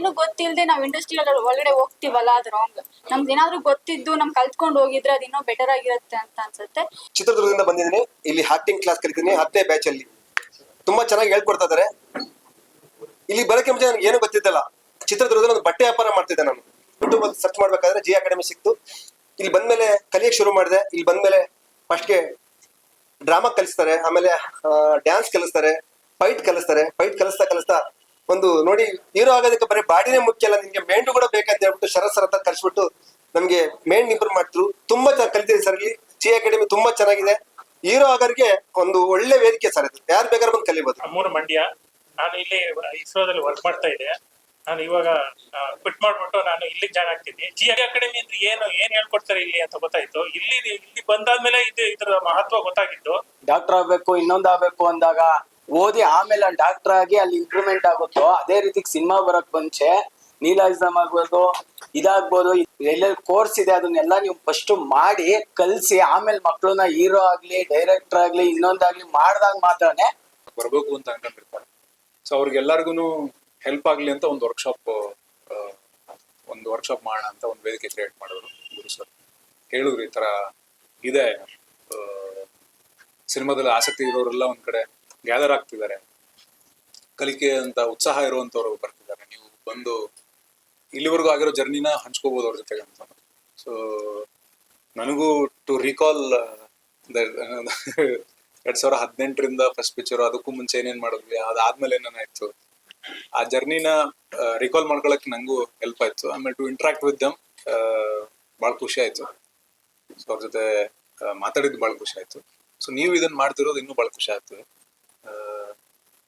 ಏನು ಗೊತ್ತಿಲ್ಲದೆ ನಾವ್ ಇಂಡಸ್ಟ್ರಿ ಒಳಗಡೆ ಹೋಗ್ತಿವಲ್ಲ, ಅದು ರಾಂಗ್. ನಮ್ಗೆ ಏನಾದ್ರು ಗೊತ್ತಿದ್ದು ನಮ್ ಕಲ್ತ್ಕೊಂಡು ಹೋಗಿದ್ರೆ ಅದು ಇನ್ನೂ ಬೆಟರ್ ಆಗಿರುತ್ತೆ ಅಂತ ಅನ್ಸುತ್ತೆ. ಚಿತ್ರದುರ್ಗದಿಂದ ಬಂದಿದ್ದೀನಿ, ಇಲ್ಲಿ ಆಕ್ಟಿಂಗ್ ಕ್ಲಾಸ್ ಕಲಿತೀನಿ 10ನೇ ಬ್ಯಾಚ್ ಅಲ್ಲಿ. ತುಂಬಾ ಚೆನ್ನಾಗಿ ಹೇಳ್ಕೊಡ್ತಾ ಇದಾರೆ. ಇಲ್ಲಿ ಬರೋಕೆ ಮುಂಚೆ ನನಗೆ ಏನು ಗೊತ್ತಿದ್ದಲ್ಲ. ಚಿತ್ರದುರ್ಗದಲ್ಲಿ ಒಂದು ಬಟ್ಟೆ ವ್ಯಾಪಾರ ಮಾಡ್ತಿದ್ದೆ ನಾನು. ಯೂಟ್ಯೂಬ್ ಅಲ್ಲಿ ಸರ್ಚ್ ಮಾಡ್ಬೇಕಾದ್ರೆ ಜಿ ಅಕಾಡೆಮಿ ಸಿಕ್ತು. ಇಲ್ಲಿ ಬಂದ್ಮೇಲೆ ಕಲಿಯಕ್ ಶುರು ಮಾಡಿದೆ. ಇಲ್ಲಿ ಬಂದ್ಮೇಲೆ ಫಸ್ಟ್ಗೆ ಡ್ರಾಮಾ ಕಲಿಸ್ತಾರೆ, ಆಮೇಲೆ ಡ್ಯಾನ್ಸ್ ಕಲಿಸ್ತಾರೆ, ಫೈಟ್ ಕಲಿಸ್ತಾರೆ. ಫೈಟ್ ಕಲಿಸ್ತಾ ಒಂದು ನೋಡಿ, ಹೀರೋ ಆಗೋದಕ್ಕೆ ಬರೀ ಬಾಡಿನೇ ಮುಖ್ಯ ಅಲ್ಲ, ನಿಮ್ಗೆ ಮೈಂಡ್ ಕೂಡ ಬೇಕಂತ ಹೇಳ್ಬಿಟ್ಟು ಶರತ್ ಕಲಿಸ್ಬಿಟ್ಟು ನಮ್ಗೆ ಮೈಂಡ್ ಇಂಪ್ರೂವ್ ಮಾಡ್ತಿರು. ತುಂಬಾ ಚೆನ್ನಾಗಿ ಕಲಿತೀವಿ ಸರ್. ಇಲ್ಲಿ ಜಿ ಅಕಾಡೆಮಿ ತುಂಬಾ ಚೆನ್ನಾಗಿದೆ. ಹೀರೋ ಆಗೋರಿಗೆ ಒಂದು ಒಳ್ಳೆ ವೇದಿಕೆ ಸರ್ ಇದು. ಯಾರು ಬೇಕಾದ್ರೂ ಬಂದು ಕಲಿಬಹುದು. ನಮ್ಮೂರು ಮಂಡ್ಯ. ನಾನು ಇಲ್ಲಿ ಇಸ್ರೋದಲ್ಲಿ ವರ್ಕ್ ಮಾಡ್ತಾ ಇದ್ದೆ. ನಾನು ಇವಾಗ ಕ್ವಿಟ್ ಮಾಡ್ಬಿಟ್ಟು ನಾನು ಇಲ್ಲಿ ಜಾಯ್ನ್ ಆಗ್ತೀನಿ. ಜಿ ಅಕಾಡೆಮಿ ಅಂದ್ರೆ ಏನ್ ಹೇಳ್ಕೊಡ್ತಾರೆ ಇಲ್ಲಿ ಅಂತ ಗೊತ್ತಾಯ್ತು. ಇಲ್ಲಿ ಬಂದಾದ್ಮೇಲೆ ಇದ್ರ ಮಹತ್ವ ಗೊತ್ತಾಗಿತ್ತು. ಡಾಕ್ಟರ್ ಆಗ್ಬೇಕು, ಇನ್ನೊಂದ್ ಆಗ್ಬೇಕು ಅಂದಾಗ ಓದಿ ಆಮೇಲೆ ಡಾಕ್ಟರ್ ಆಗಿ ಅಲ್ಲಿ ಇಂಪ್ರೂವ್ಮೆಂಟ್ ಆಗುತ್ತೋ, ಅದೇ ರೀತಿ ಸಿನಿಮಾ ಬರಕ್ ಮುಂಚೆ ನೀಲಾಯಿಸಮ್ ಆಗ್ಬೋದು, ಇದಾಗ್ಬೋದು, ಎಲ್ಲೆಲ್ಲಿ ಕೋರ್ಸ್ ಇದೆ ಅದನ್ನೆಲ್ಲ ನೀವು ಫಸ್ಟ್ ಮಾಡಿ ಕಲ್ಸಿ ಆಮೇಲೆ ಮಕ್ಳನ್ನ ಹೀರೋ ಆಗ್ಲಿ, ಡೈರೆಕ್ಟರ್ ಆಗ್ಲಿ, ಇನ್ನೊಂದಾಗ್ಲಿ ಮಾಡ್ದಾಗ ಮಾತ್ರನೇ ಬರ್ಬೇಕು ಅಂತ ಅನ್ಕೊಂಡಿರ್ತಾರೆ. ಸೊ ಅವ್ರಿಗೆಲ್ಲರಿಗೂ ಹೆಲ್ಪ್ ಆಗ್ಲಿ ಅಂತ ಒಂದು ವರ್ಕ್ಶಾಪ್ ಮಾಡೋಣ ಅಂತ ಒಂದು ವೇದಿಕೆ ಕ್ರಿಯೇಟ್ ಮಾಡಿದ್ರು ಗುರು ಸರ್. ಹೇಳಿದ್ರು ಈ ತರ ಇದೆ, ಸಿನಿಮಾದಲ್ಲಿ ಆಸಕ್ತಿ ಇರೋರೆಲ್ಲ ಒಂದ್ ಕಡೆ ಗ್ಯಾದರ್ ಆಗ್ತಿದ್ದಾರೆ, ಕಲಿಕೆ ಅಂತ ಉತ್ಸಾಹ ಇರುವಂತವ್ರು ಬರ್ತಿದ್ದಾರೆ, ನೀವು ಬಂದು ಇಲ್ಲಿವರೆಗೂ ಆಗಿರೋ ಜರ್ನಿನ ಹಂಚ್ಕೋಬಹುದು ಅವ್ರ ಜೊತೆಗೆ ಅಂತ. ಸೊ ನನಗೂ ಟು ರೀಕಾಲ್ 2018ರಿಂದ ಫಸ್ಟ್ ಪಿಕ್ಚರ್, ಅದಕ್ಕೂ ಮುಂಚೆ ಏನೇನ್ ಮಾಡಿದ್ವಿ, ಅದಾದ್ಮೇಲೆ ಏನಾಯ್ತು, ಆ ಜರ್ನಿನ ರಿಕಾಲ್ ಮಾಡ್ಕೊಳಕ್ ನಂಗೂ ಹೆಲ್ಪ್ ಆಯ್ತು. ಆಮೇಲೆ ಟು ಇಂಟ್ರಾಕ್ಟ್ ವಿತ್ ದಮ್ ಭಾಳ ಖುಷಿ ಆಯ್ತು. ಸೊ ಅವ್ರ ಜೊತೆ ಮಾತಾಡಿದ್ದು ಭಾಳ ಖುಷಿ ಆಯ್ತು. ಸೊ ನೀವು ಇದನ್ನ ಮಾಡ್ತಿರೋದು ಇನ್ನೂ ಭಾಳ ಖುಷಿ ಆಗ್ತದೆ.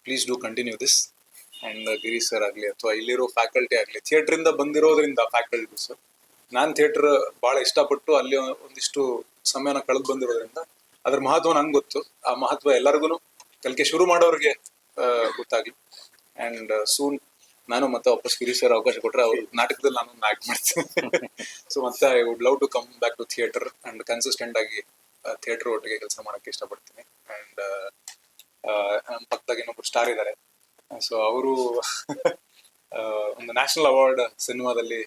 Please do continue this. And Girish sir ಆಗ್ಲಿ ಅಥವಾ ಇಲ್ಲಿರೋ ಫ್ಯಾಕಲ್ಟಿ ಆಗ್ಲಿ, ಥಿಯೇಟರ್ ಇಂದ ಬಂದಿರೋದ್ರಿಂದ ಫ್ಯಾಕಲ್ಟೀಸ್, ನಾನ್ ಥಿಯೇಟರ್ ಬಹಳ ಇಷ್ಟಪಟ್ಟು ಅಲ್ಲಿ ಒಂದಿಷ್ಟು ಸಮಯನ ಕಳೆದು ಬಂದಿರೋದ್ರಿಂದ ಅದ್ರ ಮಹತ್ವ ನಂಗೆ ಗೊತ್ತು. ಆ ಮಹತ್ವ ಎಲ್ಲರಿಗೂ ಕಲಿಕೆ ಶುರು ಮಾಡೋರಿಗೆ ಗೊತ್ತಾಗ್ಲಿ. ಅಂಡ್ ಸೂನ್ ನಾನು ಮತ್ತೆ ವಾಪಸ್ ಗಿರೀಶ್ ಸರ್ ಅವಕಾಶ ಕೊಟ್ರೆ ಅವ್ರ ನಾಟಕದಲ್ಲಿ ನಾನು ಆಕ್ಟ್ ಮಾಡ್ತೀನಿ. ಸೊ ಮತ್ತೆ I would love to come back to theatre and consistent ಆಗಿ ಥಿಯೇಟರ್ ಒಟ್ಟಿಗೆ ಕೆಲಸ ಮಾಡಕ್ಕೆ ಇಷ್ಟಪಡ್ತೀನಿ. ಅಂಡ್ ನಮ್ಮ ಪಕ್ಕದಾಗ ಇನ್ನೊಬ್ರು ಸ್ಟಾರ್ ಇದ್ದಾರೆ. ಸೊ ಅವರು ಒಂದು ನ್ಯಾಷನಲ್ ಅವಾರ್ಡ್ ಸಿನಿಮಾದಲ್ಲಿ,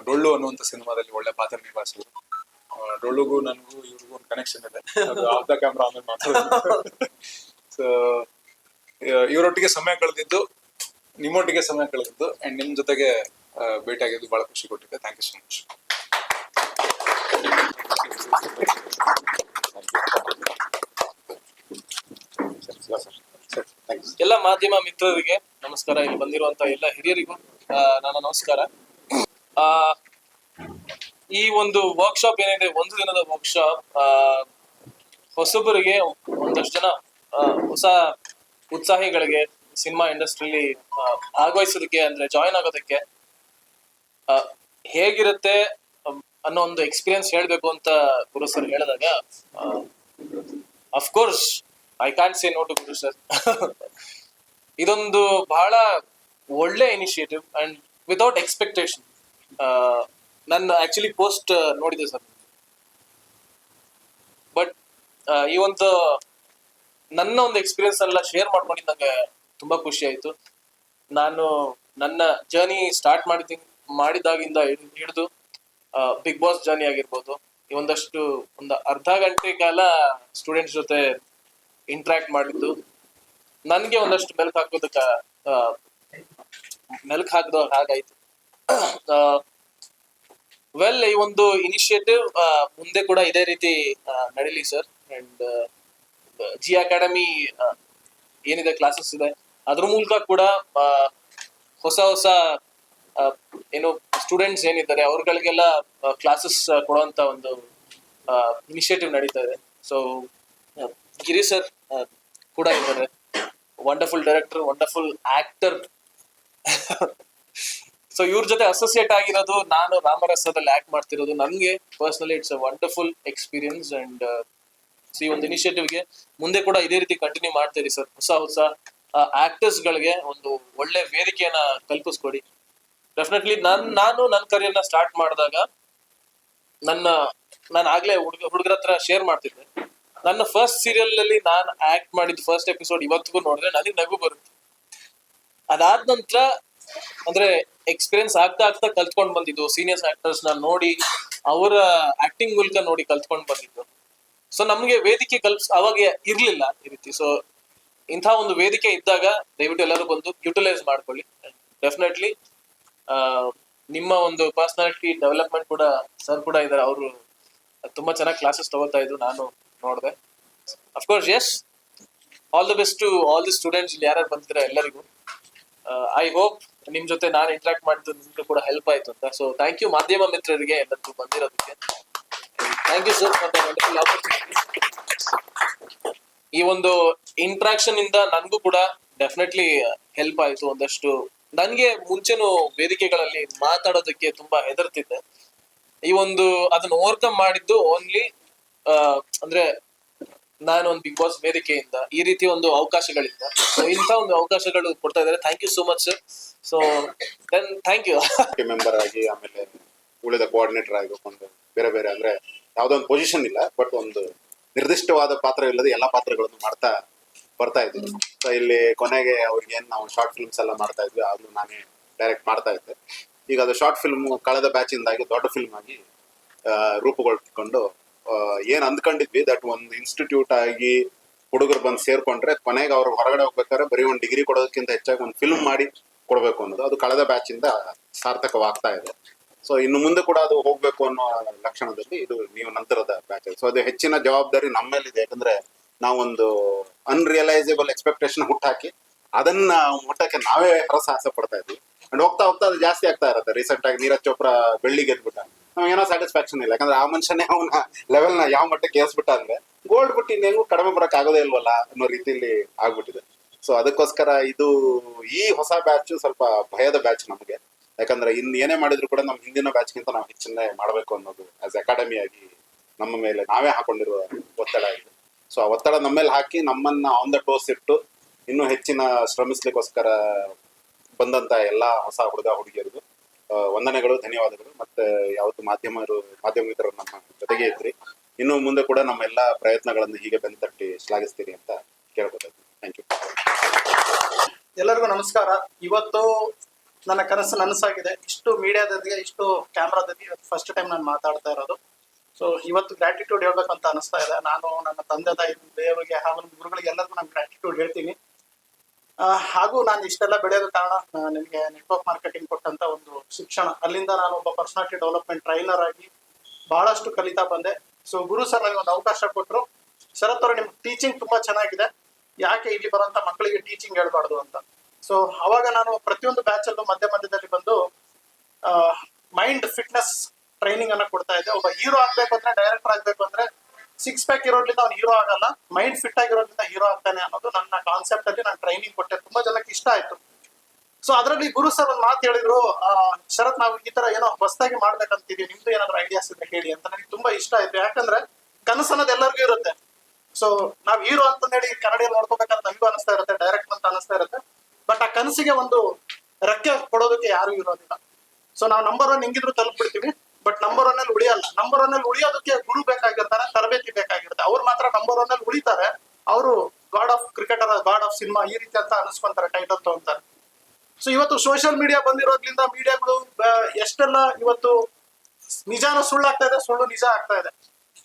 ಡೊಳ್ಳು ಅನ್ನುವಂಥ ಸಿನಿಮಾದಲ್ಲಿ ಒಳ್ಳೆ ಪಾತ್ರ ನಿಭಾಯಿಸಿದ್ರು. ಡೊಳ್ಳುಗೂ ನನಗೂ ಇವ್ರಿಗೂ ಒಂದು ಕನೆಕ್ಷನ್ ಇದೆ, ಅದು ಆಫ್ ದ ಕ್ಯಾಮ್ರಾ ಆಮೇಲೆ ಮಾತಾಡೋದು. ಸೊ ಇವರೊಟ್ಟಿಗೆ ಸಮಯ ಕಳೆದಿದ್ದು, ನಿಮ್ಮೊಟ್ಟಿಗೆ ಸಮಯ ಕಳೆದಿದ್ದು ಅಂಡ್ ನಿಮ್ ಜೊತೆಗೆ ಭೇಟಿಯಾಗಿದ್ದು ಬಹಳ ಖುಷಿ ಕೊಟ್ಟಿದೆ. Thank you so much. ಎಲ್ಲ ಮಾಧ್ಯಮ ಮಿತ್ರರಿಗೆ ನಮಸ್ಕಾರ. ಇಲ್ಲಿ ಬಂದಿರುವಂತ ಎಲ್ಲ ಹಿರಿಯರಿಗೂ ನನ್ನ ನಮಸ್ಕಾರ. ಈ ಒಂದು ವರ್ಕ್ಶಾಪ್ ಏನಿದೆ, ಒಂದು ದಿನದ ವರ್ಕ್ಶಾಪ್, ಹೊಸಬರಿಗೆ, ಒಂದಷ್ಟು ಜನ ಹೊಸ ಉತ್ಸಾಹಿಗಳಿಗೆ ಸಿನಿಮಾ ಇಂಡಸ್ಟ್ರಿಲಿ ಭಾಗವಹಿಸೋದಕ್ಕೆ ಅಂದ್ರೆ ಜಾಯಿನ್ ಆಗೋದಕ್ಕೆ ಹೇಗಿರುತ್ತೆ ಅನ್ನೋ ಒಂದು ಎಕ್ಸ್ಪೀರಿಯನ್ಸ್ ಹೇಳ್ಬೇಕು ಅಂತ ಗುರು ಸರ್ ಹೇಳಿದಾಗ, of course I can say no to Guru sir. ಇದೊಂದು ಬಹಳ ಒಳ್ಳೆ ಇನಿಷಿಯೇಟಿವ್ ಅಂಡ್ ವಿತೌಟ್ ಎಕ್ಸ್ಪೆಕ್ಟೇಷನ್. ನನ್ನ ಆಕ್ಚುಲಿ ಪೋಸ್ಟ್ ನೋಡಿದೆ ಸರ್, ಬಟ್ ಈ ಒಂದು ನನ್ನ ಒಂದು ಎಕ್ಸ್ಪೀರಿಯನ್ಸ್ ಎಲ್ಲ ಶೇರ್ ಮಾಡ್ಕೊಂಡಿದ್ದು ನಂಗೆ ತುಂಬಾ ಖುಷಿ ಆಯ್ತು. ನಾನು ನನ್ನ ಜರ್ನಿ ಸ್ಟಾರ್ಟ್ ಮಾಡಿದಾಗಿಂದ ಹಿಡಿದು ಬಿಗ್ ಬಾಸ್ ಜರ್ನಿ ಆಗಿರ್ಬೋದು, ಈ ಒಂದು ಅರ್ಧ ಗಂಟೆ ಕಾಲ ಸ್ಟೂಡೆಂಟ್ಸ್ ಜೊತೆ ಇಂಟ್ರಾಕ್ಟ್ ಮಾಡಿದ್ದು ನನಗೆ ಒಂದಷ್ಟು ಮೆಲ್ಕ್ ಹಾಕಿದ ಹಾಗಾಯ್ತು. ವೆಲ್, ಈ ಒಂದು ಇನಿಷಿಯೇಟಿವ್ ಮುಂದೆ ಕೂಡ ಇದೇ ರೀತಿ ನಡೀಲಿ ಸರ್. ಅಂಡ್ ಜಿ ಅಕಾಡೆಮಿ ಏನಿದೆ, ಕ್ಲಾಸಸ್ ಇದೆ, ಅದ್ರ ಮೂಲಕ ಕೂಡ ಹೊಸ ಏನು ಸ್ಟೂಡೆಂಟ್ಸ್ ಏನಿದ್ದಾರೆ ಅವ್ರಗಳಿಗೆಲ್ಲ ಕ್ಲಾಸಸ್ ಕೊಡುವಂತ ಒಂದು ಇನಿಷಿಯೇಟಿವ್ ನಡೀತಾ ಇದೆ. ಸೊ ಗಿರಿ ಸರ್ ಕೂಡ ಇದ್ದಾರೆ, wonderful director, wonderful actor. So ಇವ್ರ ಜೊತೆ ಅಸೋಸಿಯೇಟ್ ಆಗಿರೋದು, ನಾನು ರಾಮರಸದಲ್ಲಿ ಆಕ್ಟ್ ಮಾಡ್ತಿರೋದು, ನನ್ಗೆ personally it's a wonderful experience. And ಈ ಒಂದು ಇನಿಷಿಯೇಟಿವ್ಗೆ ಮುಂದೆ ಕೂಡ ಇದೇ ರೀತಿ ಕಂಟಿನ್ಯೂ ಮಾಡ್ತೀರಿ ಸರ್. ಹೊಸ ಆಕ್ಟರ್ಸ್ ಗಳಿಗೆ ಒಂದು ಒಳ್ಳೆ ವೇದಿಕೆಯನ್ನ ಕಲ್ಪಿಸ್ಕೊಡಿ. ಡೆಫಿನೆಟ್ಲಿ ನಾನು ನನ್ನ ಕರಿಯರ್ನ ಸ್ಟಾರ್ಟ್ ಮಾಡಿದಾಗ ನಾನು ಆಗ್ಲೇ ಹುಡುಗರ ಹತ್ರ ಶೇರ್ ಮಾಡ್ತಿದ್ದೆ. ನನ್ನ ಫಸ್ಟ್ ಸೀರಿಯಲ್ ಅಲ್ಲಿ ನಾನು ಆಕ್ಟ್ ಮಾಡಿದ ಫಸ್ಟ್ ಎಪಿಸೋಡ್ ಇವತ್ತಿಗೂ ನೋಡಿದ್ರೆ ನನಗೆ ನಗು ಬರುತ್ತೆ. ಅದಾದ ನಂತರ ಅಂದ್ರೆ ಎಕ್ಸ್ಪೀರಿಯನ್ಸ್ ಆಗ್ತಾ ಆಗ್ತಾ ಕಲ್ತ್ಕೊಂಡ್ ಬಂದಿದ್ದು, ಸೀನಿಯರ್ಸ್ ಆಕ್ಟರ್ಸ್ ನ ನೋಡಿ ಅವರ ಆಕ್ಟಿಂಗ್ ಮೂಲಕ ನೋಡಿ ಕಲ್ತ್ಕೊಂಡ್ ಬಂದಿದ್ದು. ಸೊ ನಮ್ಗೆ ವೇದಿಕೆ ಅವಾಗ ಇರ್ಲಿಲ್ಲ ಈ ರೀತಿ. ಸೊ ಇಂಥ ಒಂದು ವೇದಿಕೆ ಇದ್ದಾಗ ದಯವಿಟ್ಟು ಎಲ್ಲರೂ ಬಂದು ಯುಟಿಲೈಸ್ ಮಾಡ್ಕೊಳ್ಳಿ. ಡೆಫಿನೆಟ್ಲಿ ನಿಮ್ಮ ಒಂದು ಪರ್ಸನಾಲಿಟಿ ಡೆವಲಪ್ಮೆಂಟ್ ಕೂಡ ಸರ್ ಕೂಡ ಇದ್ದಾರೆ, ಅವರು ತುಂಬಾ ಚೆನ್ನಾಗಿ ಕ್ಲಾಸಸ್ ತಗೋತಾ ಇದ್ರು, ನಾನು ನೋಡಿದೆ. Of course yes, all the best to all the students. ಇಲ್ಲಿ ಯಾರು ಬಂದಿದ್ದಾರೆ ಎಲ್ಲರಿಗೂ. ಐ ಹೋಪ್ ನಿಮ್ ಜೊತೆ ನಾನು ಇಂಟ್ರಾಕ್ಟ್ ಮಾಡಿದ್ದು ನಿಮ್ಗೆ ಕೂಡ ಹೆಲ್ಪ್ ಆಯ್ತು ಅಂತ. ಸೊ ಥ್ಯಾಂಕ್ ಯು ಮಾಧ್ಯಮ ಮಿತ್ರರಿಗೆ ಎಲ್ಲರಿಗೂ ಬಂದಿರೋದಕ್ಕೆ. Thank you sir for the wonderful opportunity. ಈ ಒಂದು ಇಂಟ್ರಾಕ್ಷನ್ ಇಂದ ನನಗೂ ಕೂಡ ಡೆಫಿನೆಟ್ಲಿ ಹೆಲ್ಪ್ ಆಯ್ತು ಒಂದಷ್ಟು. ನನ್ಗೆ ಮುಂಚೆನೂ ವೇದಿಕೆಗಳಲ್ಲಿ ಮಾತಾಡೋದಕ್ಕೆ ತುಂಬಾ ಹೆದರ್ತಿದ್ದೆ. ಈ ಒಂದು ಅದನ್ನ ಓವರ್ಕಮ್ ಮಾಡಿದ್ದು ಓನ್ಲಿ ಅಂದ್ರೆ ನಾನು ಒಂದು ಬಿಗ್ ಬಾಸ್ ವೇದಿಕೆಯಿಂದ, ಈ ರೀತಿ ಒಂದು ಅವಕಾಶಗಳಿಂದ. ಸೊ ಇಂಥ ಒಂದು ಅವಕಾಶಗಳು ಕೊಡ್ತಾ ಇದ್ದಾರೆ. Thank you so much sir. So then thank you. Member ಆಗಿ ಆಮೇಲೆ ಉಳಿದ ಕೋಆರ್ಡಿನೇಟರ್ ಆಗಿ ಒಂದು ಬೇರೆ ಬೇರೆ ಅಂದ್ರೆ ಯಾವ್ದೋ ಒಂದು ಪೊಸಿಷನ್ ಇಲ್ಲ, ಬಟ್ ಒಂದು ನಿರ್ದಿಷ್ಟವಾದ ಪಾತ್ರ ಇಲ್ಲದೆ ಎಲ್ಲಾ ಪಾತ್ರಗಳನ್ನು ಮಾಡ್ತಾ ಬರ್ತಾ ಇದ್ವಿ. ಸೊ ಇಲ್ಲಿ ಕೊನೆಗೆ ಅವ್ರಿಗೆ ಏನ್ ನಾವು ಶಾರ್ಟ್ ಫಿಲ್ಮ್ಸ್ ಎಲ್ಲ ಮಾಡ್ತಾ ಇದ್ವಿ, ಅದು ನಾನೇ ಡೈರೆಕ್ಟ್ ಮಾಡ್ತಾ ಇದ್ದೆ. ಈಗ ಅದು ಶಾರ್ಟ್ ಫಿಲ್ಮ್ ಕಳೆದ ಬ್ಯಾಚ್ ಇಂದಾಗಿ ದೊಡ್ಡ ಫಿಲ್ಮ್ ಆಗಿ ರೂಪುಗೊಳ್ಕೊಂಡು ಏನ್ ಅಂದ್ಕೊಂಡಿದ್ವಿ ದಟ್ ಒಂದು ಇನ್ಸ್ಟಿಟ್ಯೂಟ್ ಆಗಿ ಹುಡುಗರು ಬಂದು ಸೇರ್ಕೊಂಡ್ರೆ ಕೊನೆಗೆ ಅವ್ರು ಹೊರಗಡೆ ಹೋಗ್ಬೇಕಾದ್ರೆ ಬರೀ ಒಂದು ಡಿಗ್ರಿ ಕೊಡೋದಕ್ಕಿಂತ ಹೆಚ್ಚಾಗಿ ಒಂದು ಫಿಲ್ಮ್ ಮಾಡಿ ಕೊಡ್ಬೇಕು ಅನ್ನೋದು ಅದು ಕಳೆದ ಬ್ಯಾಚ್ ಇಂದ ಸಾರ್ಥಕವಾಗ್ತಾ ಇದೆ. ಸೊ ಇನ್ನು ಮುಂದೆ ಕೂಡ ಅದು ಹೋಗ್ಬೇಕು ಅನ್ನೋ ಲಕ್ಷಣದಲ್ಲಿ ಇದು ನೀವು ನಂತರದ ಬ್ಯಾಚ್. ಸೊ ಅದು ಹೆಚ್ಚಿನ ಜವಾಬ್ದಾರಿ ನಮ್ಮ ಮೇಲಿದೆ, ಯಾಕಂದ್ರೆ ನಾವೊಂದು ಅನ್ರಿಯಲೈಸೇಬಲ್ ಎಕ್ಸ್ಪೆಕ್ಟೇಷನ್ ಹುಟ್ಟಾಕಿ ಅದನ್ನ ಮುಟ್ಟಕ್ಕೆ ನಾವೇ ಹರಸಾಹಸ ಪಡ್ತಾ ಇದ್ವಿ. ಅಂಡ್ ಹೋಗ್ತಾ ಹೋಗ್ತಾ ಅದು ಜಾಸ್ತಿ ಆಗ್ತಾ ಇರುತ್ತೆ. ರೀಸೆಂಟ್ ಆಗಿ ನೀರಜ್ ಚೋಪ್ರಾ ಬೆಳ್ಳಿ ಗೆದ್ಬಿಟ್ಟ, ನಮ್ಗೇನೋ ಸ್ಯಾಟಿಸ್ಫ್ಯಾಕ್ಷನ್ ಇಲ್ಲ, ಯಾಕಂದ್ರೆ ಆ ಮನುಷ್ಯನೇ ಅವನ ಲೆವೆಲ್ ನ ಯಾವ ಮಟ್ಟಕ್ಕೆ ಏರ್ಸ್ಬಿಟ್ಟ ಅಂದ್ರೆ ಗೋಲ್ಡ್ ಬಿಟ್ಟು ಇನ್ನೆಂಗೂ ಕಡಿಮೆ ಬರಕ್ ಆಗೋದೇ ಇಲ್ವಲ್ಲ ಅನ್ನೋ ರೀತಿಯಲ್ಲಿ ಆಗ್ಬಿಟ್ಟಿದೆ. ಸೊ ಅದಕ್ಕೋಸ್ಕರ ಇದು ಈ ಹೊಸ ಬ್ಯಾಚ್ ಸ್ವಲ್ಪ ಭಯದ ಬ್ಯಾಚ್ ನಮಗೆ. ಯಾಕಂದ್ರೆ ಇನ್ನು ಏನೇ ಮಾಡಿದ್ರು ಕೂಡ ನಮ್ಮ ಹಿಂದಿನ ಬ್ಯಾಚ್ಗಿಂತ ನಾವು ಹೆಚ್ಚನ್ನೇ ಮಾಡಬೇಕು ಅನ್ನೋದು ಆಸ್ ಅಕಾಡೆಮಿ ಆಗಿ ನಮ್ಮ ಮೇಲೆ ನಾವೇ ಹಾಕೊಂಡಿರುವ ಒತ್ತಡ ಇದೆ. ಸೊ ಆ ಒತ್ತಡ ನಮ್ಮ ಮೇಲೆ ಹಾಕಿ ನಮ್ಮನ್ನ ಆನ್ ದ ಟೋಸ್ ಇಟ್ಟು ಇನ್ನೂ ಹೆಚ್ಚಿನ ಶ್ರಮಿಸ್ಲಿಕ್ಕೋಸ್ಕರ ಬಂದಂತ ಎಲ್ಲಾ ಹೊಸ ಹುಡುಗಿಯರಿಗೂ ವಂದನೆಗಳು, ಧನ್ಯವಾದಗಳು. ಮತ್ತೆ ಯಾವತ್ತು ಮಾಧ್ಯಮ ಮಿತ್ರರು ನಮ್ಮ ಜೊತೆಗೆ ಇದ್ರಿ. ಇನ್ನು ಮುಂದೆ ಕೂಡ ನಮ್ಮ ಎಲ್ಲಾ ಪ್ರಯತ್ನಗಳನ್ನು ಹೀಗೆ ಬೆಂತಟ್ಟಿ ಶ್ಲಾಘಿಸ್ತೀರಿ ಅಂತ ಕೇಳ್ಬೋದಾಯ್ತು. Thank you. ಎಲ್ಲರಿಗೂ ನಮಸ್ಕಾರ. ಇವತ್ತು ನನ್ನ ಕನಸು ನನಸಾಗಿದೆ. ಇಷ್ಟು ಮೀಡಿಯಾದೊಂದಿಗೆ, ಇಷ್ಟು ಕ್ಯಾಮ್ರಾದೊಂದಿಗೆ ಫಸ್ಟ್ ಟೈಮ್ ನಾನು ಮಾತಾಡ್ತಾ ಇರೋದು. ಸೊ ಇವತ್ತು ಗ್ರಾಟಿಟ್ಯೂಡ್ ಹೇಳ್ಬೇಕಂತ ಅನಿಸ್ತಾ ಇದೆ. ನಾನು ನನ್ನ ತಂದೆ ತಾಯಿ, ದೇವರಿಗೆ ಹಾಗೂ ನಮ್ಮ ಗುರುಗಳಿಗೆ ಎಲ್ಲರಿಗೂ ನಾನು ಗ್ರಾಟಿಟ್ಯೂಡ್ ಹೇಳ್ತೀನಿ. ಹಾಗೂ ನಾನು ಇಷ್ಟೆಲ್ಲ ಬೆಳೆಯೋದು ಕಾರಣ ನನಗೆ ನೆಟ್ವರ್ಕ್ ಮಾರ್ಕೆಟಿಂಗ್ ಕೊಟ್ಟಂತ ಒಂದು ಶಿಕ್ಷಣ. ಅಲ್ಲಿಂದ ನಾನು ಒಬ್ಬ ಪರ್ಸನಾಲಿಟಿ ಡೆವಲಪ್ಮೆಂಟ್ ಟ್ರೈನರ್ ಆಗಿ ಬಹಳಷ್ಟು ಕಲಿತಾ ಬಂದೆ. ಸೊ ಗುರು ಸರ್ ನನಗೆ ಒಂದು ಅವಕಾಶ ಕೊಟ್ಟರು. ಶರತ್ ಅವರು, ನಿಮ್ ಟೀಚಿಂಗ್ ತುಂಬಾ ಚೆನ್ನಾಗಿದೆ, ಯಾಕೆ ಇಲ್ಲಿ ಬರೋಂತ ಮಕ್ಕಳಿಗೆ ಟೀಚಿಂಗ್ ಹೇಳ್ಬಾರ್ದು ಅಂತ. ಸೊ ಅವಾಗ ನಾನು ಪ್ರತಿಯೊಂದು ಬ್ಯಾಚ್ ಅಲ್ಲೂ ಮಧ್ಯದಲ್ಲಿ ಬಂದು ಮೈಂಡ್ ಫಿಟ್ನೆಸ್ ಟ್ರೈನಿಂಗ್ ಅನ್ನ ಕೊಡ್ತಾ ಇದ್ದೆ. ಒಬ್ಬ ಹೀರೋ ಆಗ್ಬೇಕು ಅಂದ್ರೆ, ಡೈರೆಕ್ಟರ್ ಆಗ್ಬೇಕು ಅಂದ್ರೆ ಸಿಕ್ಸ್ ಪ್ಯಾಕ್ ಇರೋದ್ರಿಂದ ಅವ್ನು ಹೀರೋ ಆಗಲ್ಲ, ಮೈಂಡ್ ಫಿಟ್ ಆಗಿರೋದ್ರಿಂದ ಹೀರೋ ಆಗ್ತಾನೆ ಅನ್ನೋದು ನನ್ನ ಕಾನ್ಸೆಪ್ಟ್ ಅಲ್ಲಿ ನಾನು ಟ್ರೈನಿಂಗ್ ಕೊಟ್ಟೆ. ತುಂಬಾ ಜನಕ್ಕೆ ಇಷ್ಟ ಆಯ್ತು. ಸೊ ಅದರಲ್ಲಿ ಗುರು ಸರ್ ಒಂದು ಮಾತು ಹೇಳಿದ್ರು, ಶರತ್ ನಾವು ಈ ತರ ಏನೋ ಹೊಸದಾಗಿ ಮಾಡ್ಬೇಕಂತೀವಿ, ನಿಮ್ದು ಏನಾದ್ರು ಐಡಿಯಾಸ್ ಇದ್ರೆ ಹೇಳಿ ಅಂತ. ನನಗೆ ತುಂಬಾ ಇಷ್ಟ ಆಯ್ತು. ಯಾಕಂದ್ರೆ ಕನಸು ಅನ್ನೋದು ಎಲ್ಲರಿಗೂ ಇರುತ್ತೆ. ಸೊ ನಾವ್ ಹೀರೋ ಅಂತ ಹೇಳಿ ಕನ್ನಡಿಯಲ್ಲಿ ನೋಡ್ಕೋಬೇಕಂತ ನಮಗೂ ಅನಿಸ್ತಾ ಇರುತ್ತೆ, ಡೈರೆಕ್ಟ್ ಅಂತ ಅನಿಸ್ತಾ ಇರುತ್ತೆ. ಬಟ್ ಆ ಕನಸಿಗೆ ಒಂದು ರೆಕ್ಕೆ ಕೊಡೋದಕ್ಕೆ ಯಾರು ಇರೋದಿಲ್ಲ. ಸೊ ನಾವು ನಂಬರ್ 1 ಹೆಂಗಿದ್ರು ತಲುಪಿಡ್ತೀವಿ, ಬಟ್ ನಂಬರ್ 1 ಅಲ್ಲಿ ಉಳಿಯಲ್ಲ. ನಂಬರ್ 1 ಅಲ್ಲಿ ಉಳಿಯೋದಕ್ಕೆ ಗುರು ಬೇಕಾಗಿರ್ತಾರೆ, ತರಬೇತಿ ಬೇಕಾಗಿರುತ್ತೆ. ಅವ್ರು ಮಾತ್ರ ನಂಬರ್ 1 ಅಲ್ಲಿ ಉಳಿತಾರೆ. ಅವರು god of cricketer, god of cinema ಈ ರೀತಿ ಅಂತ ಅನಿಸ್ಕೊಂತಾರೆ, ಟೈಟಲ್ ತಗೊಂತಾರೆ. ಸೊ ಇವತ್ತು ಸೋಷಿಯಲ್ ಮೀಡಿಯಾ ಬಂದಿರೋದ್ರಿಂದ ಮೀಡಿಯಾಗಳು ಎಷ್ಟೆಲ್ಲ ಇವತ್ತು ನಿಜಾನ ಸುಳ್ಳಾಗ್ತಾ ಇದೆ, ಸುಳ್ಳು ನಿಜ ಆಗ್ತಾ ಇದೆ.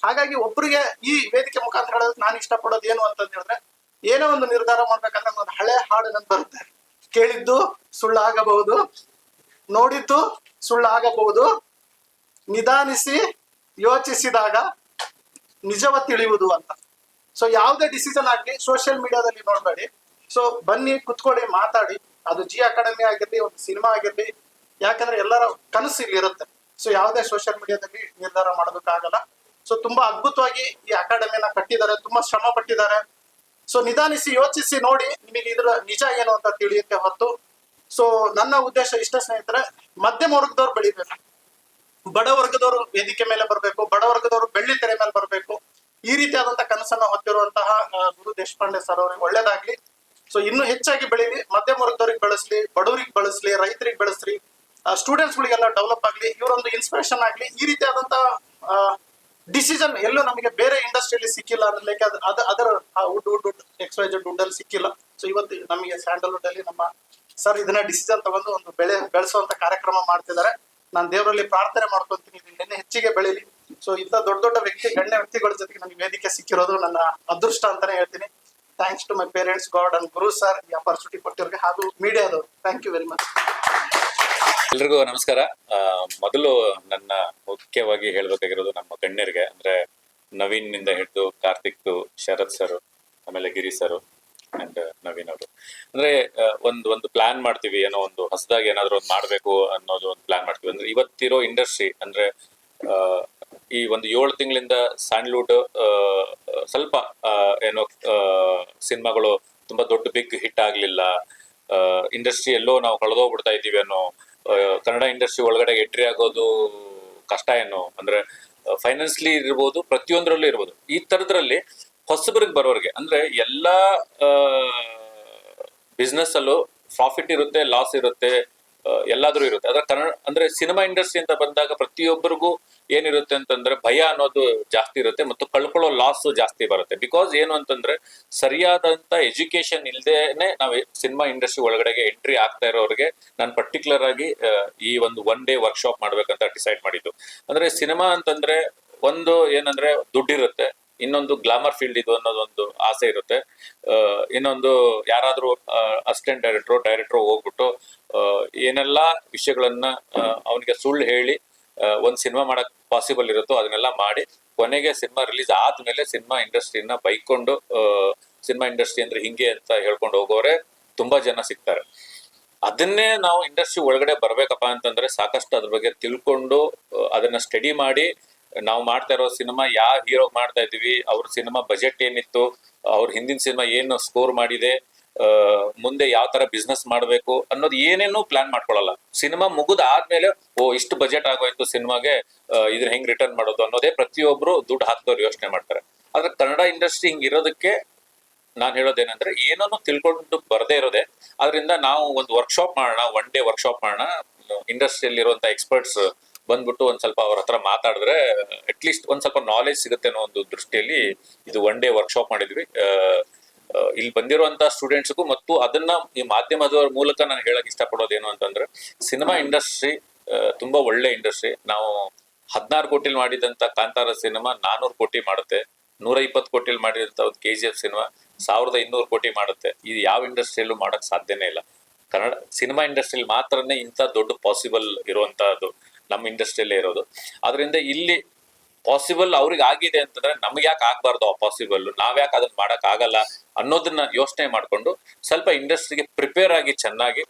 ಹಾಗಾಗಿ ಒಬ್ಬರಿಗೆ ಈ ವೇದಿಕೆ ಮುಖಾಂತರ ಹೇಳೋದಕ್ಕೆ ನಾನು ಇಷ್ಟಪಡೋದು ಏನು ಅಂತ ಹೇಳಿದ್ರೆ, ಏನೋ ಒಂದು ನಿರ್ಧಾರ ಮಾಡ್ಬೇಕಂದ್ರೆ ಒಂದು ಹಳೆ ಹಾಡು ನನ್ ಬರುತ್ತೆ, ಕೇಳಿದ್ದು ಸುಳ್ಳಾಗಬಹುದು, ನೋಡಿದ್ದು ಸುಳ್ಳಾಗಬಹುದು, ನಿಧಾನಿಸಿ ಯೋಚಿಸಿದಾಗ ನಿಜವ ತಿಳಿಯುವುದು ಅಂತ. ಸೊ ಯಾವುದೇ ಡಿಸಿಷನ್ ಆಗ್ಲಿ ಸೋಷಿಯಲ್ ಮೀಡಿಯಾದಲ್ಲಿ ನೋಡ್ಬೇಡಿ. ಸೊ ಬನ್ನಿ, ಕುತ್ಕೊಳ್ಳಿ, ಮಾತಾಡಿ. ಅದು ಜಿ ಅಕಾಡೆಮಿ ಆಗಿರ್ಲಿ, ಒಂದು ಸಿನಿಮಾ ಆಗಿರ್ಲಿ, ಯಾಕಂದ್ರೆ ಎಲ್ಲರ ಕನಸು ಇಲ್ಲಿ ಇರುತ್ತೆ. ಸೊ ಯಾವುದೇ ಸೋಷಿಯಲ್ ಮೀಡಿಯಾದಲ್ಲಿ ನಿರ್ಧಾರ ಮಾಡೋದಕ್ಕಾಗಲ್ಲ. ಸೊ ತುಂಬಾ ಅದ್ಭುತವಾಗಿ ಈ ಅಕಾಡೆಮಿನ ಕಟ್ಟಿದ್ದಾರೆ, ತುಂಬಾ ಶ್ರಮ ಪಟ್ಟಿದ್ದಾರೆ. ಸೊ ನಿಧಾನಿಸಿ ಯೋಚಿಸಿ ನೋಡಿ, ನಿಮಗೆ ಇದ್ರ ನಿಜ ಏನು ಅಂತ ತಿಳಿಯುತ್ತೆ ಹೊರತು. ಸೊ ನನ್ನ ಉದ್ದೇಶ ಇಷ್ಟ ಸ್ನೇಹಿತರೆ, ಮಧ್ಯಮ ವರ್ಗದವ್ರು ಬೆಳಿಬೇಕು, ಬಡ ವರ್ಗದವರು ವೇದಿಕೆ ಮೇಲೆ ಬರಬೇಕು, ಬಡ ವರ್ಗದವರು ಬೆಳ್ಳಿ ತೆರೆ ಮೇಲೆ ಬರಬೇಕು. ಈ ರೀತಿಯಾದಂತಹ ಕನಸನ್ನ ಹೊತ್ತಿರುವಂತಹ ಗುರು ದೇಶಪಾಂಡೆ ಸರ್ ಅವರಿಗೆ ಒಳ್ಳೇದಾಗ್ಲಿ. ಸೊ ಇನ್ನು ಹೆಚ್ಚಾಗಿ ಬೆಳೀಲಿ, ಮಧ್ಯಮ ವರ್ಗದವ್ರಿಗೆ ಬೆಳೆಸ್ಲಿ, ಬಡವರಿಗೆ ಬೆಳೆಸ್ಲಿ, ರೈತರಿಗೆ ಬೆಳೆಸ್ಲಿ, ಸ್ಟೂಡೆಂಟ್ಸ್ ಗಳಿಗೆಲ್ಲ ಡೆವಲಪ್ ಆಗ್ಲಿ, ಇವರೊಂದು ಇನ್ಸ್ಪಿರೇಷನ್ ಆಗ್ಲಿ. ಈ ರೀತಿಯಾದಂತಹ ಡಿಸಿಷನ್ ಎಲ್ಲೂ ನಮಗೆ ಬೇರೆ ಇಂಡಸ್ಟ್ರಿಯಲ್ಲಿ ಸಿಕ್ಕಿಲ್ಲ ಅಂದ್ರೆ, ಅದರ ವುಡ್ XYZ ದುಡ್ಡಲ್ಲಿ ಸಿಕ್ಕಿಲ್ಲ. ಸೊ ಇವತ್ತು ನಮಗೆ ಸ್ಯಾಂಡಲ್ವುಡ್ ಅಲ್ಲಿ ನಮ್ಮ ಸರ್ ಇದನ್ನ ಡಿಸಿಷನ್ ತಗೊಂಡು ಒಂದು ಬೆಳೆಸುವಂತ ಕಾರ್ಯಕ್ರಮ ಮಾಡ್ತಿದ್ದಾರೆ. ನಾನು ದೇವರಲ್ಲಿ ಪ್ರಾರ್ಥನೆ ಮಾಡ್ಕೊಂತೀನಿ ಇದನ್ನೇ ಹೆಚ್ಚಿಗೆ ಬೆಳೀಲಿ. ಸೊ ಇಂಥ ದೊಡ್ಡ ದೊಡ್ಡ ಗಣ್ಯ ವ್ಯಕ್ತಿಗಳ ಜೊತೆಗೆ ನನಗೆ ವೇದಿಕೆ ಸಿಕ್ಕಿರೋದು ನನ್ನ ಅದೃಷ್ಟ ಅಂತಾನೆ ಹೇಳ್ತೀನಿ. Thanks to my parents, god and guru sir ಈ ಅಪರ್ಚುನಿಟಿ ಕೊಟ್ಟಿರೋರಿಗೆ, ಹಾಗೂ ಮೀಡಿಯಾದವರು. Thank you very much. ಎಲ್ರಿಗೂ ನಮಸ್ಕಾರ. ಮೊದಲು ನನ್ನ ಮುಖ್ಯವಾಗಿ ಹೇಳ್ಬೇಕಾಗಿರೋದು ನಮ್ಮ ಗಣ್ಯರಿಗೆ, ಅಂದ್ರೆ ನವೀನ್ ನಿಂದ ಹಿಡಿದು ಕಾರ್ತಿಕ್, ಶರತ್ ಸರ್, ಆಮೇಲೆ ಗಿರಿ ಸರ್ ಅಂಡ್ ನವೀನ್ ಅವರು. ಅಂದ್ರೆ ಒಂದು ಪ್ಲಾನ್ ಮಾಡ್ತೀವಿ, ಏನೋ ಒಂದು ಹೊಸದಾಗಿ ಏನಾದ್ರು ಒಂದು ಮಾಡ್ಬೇಕು ಅನ್ನೋದು ಒಂದು ಪ್ಲಾನ್ ಮಾಡ್ತೀವಿ. ಅಂದ್ರೆ ಇವತ್ತಿರೋ ಇಂಡಸ್ಟ್ರಿ ಅಂದ್ರೆ ಈ ಒಂದು 7 ತಿಂಗಳಿಂದ ಸ್ಯಾಂಡ್ಲ್ವುಡ್ ಸ್ವಲ್ಪ ಏನೋ ಸಿನಿಮಾಗಳು ತುಂಬಾ ದೊಡ್ಡ ಬಿಗ್ ಹಿಟ್ ಆಗ್ಲಿಲ್ಲ, ಇಂಡಸ್ಟ್ರಿ ಎಲ್ಲೋ ನಾವು ಕಳೆದೋಗ್ಬಿಡ್ತಾ ಇದ್ದೀವಿ ಅನ್ನೋ, ಕನ್ನಡ ಇಂಡಸ್ಟ್ರಿ ಒಳಗಡೆ ಎಂಟ್ರಿ ಆಗೋದು ಕಷ್ಟ ಏನೋ, ಅಂದ್ರೆ ಫೈನಾನ್ಸ್ಲಿ ಇರ್ಬೋದು, ಪ್ರತಿಯೊಂದರಲ್ಲೂ ಇರ್ಬೋದು. ಈ ತರದ್ರಲ್ಲಿ ಹೊಸಬರಿಗೆ ಬರೋರಿಗೆ ಅಂದ್ರೆ ಎಲ್ಲಾ ಬಿಸ್ನೆಸ್ ಅಲ್ಲೂ ಪ್ರಾಫಿಟ್ ಇರುತ್ತೆ, ಲಾಸ್ ಇರುತ್ತೆ, ಎಲ್ಲಾದ್ರೂ ಇರುತ್ತೆ. ಅದ್ರ ಕನ್ನಡ ಅಂದ್ರೆ ಸಿನಿಮಾ ಇಂಡಸ್ಟ್ರಿ ಅಂತ ಬಂದಾಗ ಪ್ರತಿಯೊಬ್ಬರಿಗೂ ಏನಿರುತ್ತೆ ಅಂತಂದ್ರೆ ಭಯ ಅನ್ನೋದು ಜಾಸ್ತಿ ಇರುತ್ತೆ, ಮತ್ತು ಕಳ್ಕೊಳ್ಳೋ ಲಾಸ್ ಜಾಸ್ತಿ ಬರುತ್ತೆ. ಬಿಕಾಸ್ ಏನು ಅಂತಂದ್ರೆ ಸರಿಯಾದಂತ ಎಜುಕೇಶನ್ ಇಲ್ದೇನೆ ನಾವು ಸಿನಿಮಾ ಇಂಡಸ್ಟ್ರಿ ಒಳಗಡೆಗೆ ಎಂಟ್ರಿ ಆಗ್ತಾ ಇರೋರಿಗೆ ನಾನು ಪರ್ಟಿಕ್ಯುಲರ್ ಆಗಿ ಈ ಒಂದು 1 day ವರ್ಕ್ಶಾಪ್ ಮಾಡ್ಬೇಕಂತ ಡಿಸೈಡ್ ಮಾಡಿದ್ದು. ಅಂದ್ರೆ ಸಿನಿಮಾ ಅಂತಂದ್ರೆ ಒಂದು ಏನಂದ್ರೆ ದುಡ್ಡಿರುತ್ತೆ, ಇನ್ನೊಂದು ಗ್ಲಾಮರ್ ಫೀಲ್ಡ್ ಇದು ಅನ್ನೋದೊಂದು ಆಸೆ ಇರುತ್ತೆ, ಇನ್ನೊಂದು ಯಾರಾದ್ರೂ ಅಸಿಸ್ಟೆಂಟ್ ಡೈರೆಕ್ಟ್ರು ಹೋಗ್ಬಿಟ್ಟು ಏನೆಲ್ಲಾ ವಿಷಯಗಳನ್ನ ಅವನಿಗೆ ಸುಳ್ಳು ಹೇಳಿ ಒಂದ್ ಸಿನಿಮಾ ಮಾಡಕ್ ಪಾಸಿಬಲ್ ಇರುತ್ತೋ ಅದನ್ನೆಲ್ಲ ಮಾಡಿ ಕೊನೆಗೆ ಸಿನಿಮಾ ರಿಲೀಸ್ ಆದ್ಮೇಲೆ ಸಿನಿಮಾ ಇಂಡಸ್ಟ್ರಿನ ಬೈಕೊಂಡು ಸಿನಿಮಾ ಇಂಡಸ್ಟ್ರಿ ಅಂದ್ರೆ ಹಿಂಗೆ ಅಂತ ಹೇಳ್ಕೊಂಡು ಹೋಗೋರೆ ತುಂಬಾ ಜನ ಸಿಗ್ತಾರೆ. ಅದನ್ನೇ ನಾವು ಇಂಡಸ್ಟ್ರಿ ಒಳಗಡೆ ಬರ್ಬೇಕಪ್ಪ ಅಂತಂದ್ರೆ ಸಾಕಷ್ಟು ಅದ್ರ ಬಗ್ಗೆ ತಿಳ್ಕೊಂಡು ಅದನ್ನ ಸ್ಟಡಿ ಮಾಡಿ ನಾವು ಮಾಡ್ತಾ ಇರೋ ಸಿನಿಮಾ ಯಾವ ಹೀರೋ ಮಾಡ್ತಾ ಇದೀವಿ, ಅವ್ರ ಸಿನಿಮಾ ಬಜೆಟ್ ಏನಿತ್ತು, ಅವ್ರ ಹಿಂದಿನ ಸಿನಿಮಾ ಏನು ಸ್ಕೋರ್ ಮಾಡಿದೆ, ಮುಂದೆ ಯಾವ ತರ ಬಿಸ್ನೆಸ್ ಮಾಡ್ಬೇಕು ಅನ್ನೋದು ಏನೇನು ಪ್ಲಾನ್ ಮಾಡ್ಕೊಳ್ಳಲ್ಲ. ಸಿನಿಮಾ ಮುಗಿದ ಆದ್ಮೇಲೆ ಇಷ್ಟು ಬಜೆಟ್ ಆಗೋಯ್ತು ಸಿನಿಮಾಗೆ, ಇದನ್ನ ಹೆಂಗ್ ರಿಟರ್ನ್ ಮಾಡೋದು ಅನ್ನೋದೇ ಪ್ರತಿಯೊಬ್ರು ದುಡ್ಡು ಹಾಕ್ದವ್ರು ಯೋಚನೆ ಮಾಡ್ತಾರೆ. ಆದ್ರೆ ಕನ್ನಡ ಇಂಡಸ್ಟ್ರಿ ಹಿಂಗ್ ಇರೋದಕ್ಕೆ ನಾನ್ ಹೇಳೋದೇನಂದ್ರೆ ಏನನ್ನು ತಿಳ್ಕೊಂಡು ಬರದೇ ಇರೋದೆ. ಅದರಿಂದ ನಾವು ಒಂದು ವರ್ಕ್ಶಾಪ್ ಮಾಡೋಣ, 1 day ವರ್ಕ್ಶಾಪ್ ಮಾಡೋಣ, ಇಂಡಸ್ಟ್ರಿಯಲ್ಲಿ ಇರುವಂತ ಎಕ್ಸ್ಪರ್ಟ್ಸ್ ಬಂದ್ಬಿಟ್ಟು ಒಂದ್ ಸ್ವಲ್ಪ ಅವ್ರ ಹತ್ರ ಮಾತಾಡಿದ್ರೆ ಅಟ್ಲೀಸ್ಟ್ ಒಂದ್ ಸ್ವಲ್ಪ ನಾಲೆಜ್ ಸಿಗುತ್ತೆ ಅನ್ನೋ ಒಂದು ದೃಷ್ಟಿಯಲ್ಲಿ ಇದು 1 day ವರ್ಕ್ಶಾಪ್ ಮಾಡಿದ್ವಿ. ಇಲ್ಲಿ ಬಂದಿರುವಂತ ಸ್ಟೂಡೆಂಟ್ಸ್ಗೂ ಮತ್ತು ಅದನ್ನ ಈ ಮಾಧ್ಯಮದ ಮೂಲಕ ನಾನು ಹೇಳಕ್ ಇಷ್ಟಪಡೋದೇನು ಅಂತಂದ್ರೆ ಸಿನಿಮಾ ಇಂಡಸ್ಟ್ರಿ ತುಂಬಾ ಒಳ್ಳೆ ಇಂಡಸ್ಟ್ರಿ. ನಾವು 16 ಕೋಟಿಲಿ ಮಾಡಿದಂತ ಕಾಂತಾರ ಸಿನಿಮಾ 400 ಕೋಟಿ ಮಾಡುತ್ತೆ, 120 ಕೋಟಿಲಿ ಮಾಡಿದಂತ ಒಂದು KGF ಸಿನಿಮಾ 1200 ಕೋಟಿ ಮಾಡುತ್ತೆ. ಇದು ಯಾವ ಇಂಡಸ್ಟ್ರಿಯಲ್ಲೂ ಮಾಡಕ್ ಸಾಧ್ಯನೇ ಇಲ್ಲ. ಕನ್ನಡ ಸಿನಿಮಾ ಇಂಡಸ್ಟ್ರಿಯಲ್ಲಿ ಮಾತ್ರನೇ ಇಂಥ ದೊಡ್ಡ ಪಾಸಿಬಲ್ ಇರುವಂತಹದ್ದು ನಮ್ಮ ಇಂಡಸ್ಟ್ರಿಯಲ್ಲೇ ಇರೋದು. ಅದರಿಂದ ಇಲ್ಲಿ ಪಾಸಿಬಲ್ ಅವ್ರಿಗೆ ಆಗಿದೆ ಅಂತಂದ್ರೆ ನಮ್ಗೆ ಯಾಕೆ ಆಗ್ಬಾರ್ದು ಆ ಪಾಸಿಬಲ್, ನಾವ್ಯಾಕೆ ಅದನ್ನ ಮಾಡಕ್ ಆಗಲ್ಲ ಅನ್ನೋದನ್ನ ಯೋಚನೆ ಮಾಡ್ಕೊಂಡು ಸ್ವಲ್ಪ ಇಂಡಸ್ಟ್ರಿಗೆ ಪ್ರಿಪೇರ್ ಆಗಿ ಚೆನ್ನಾಗಿ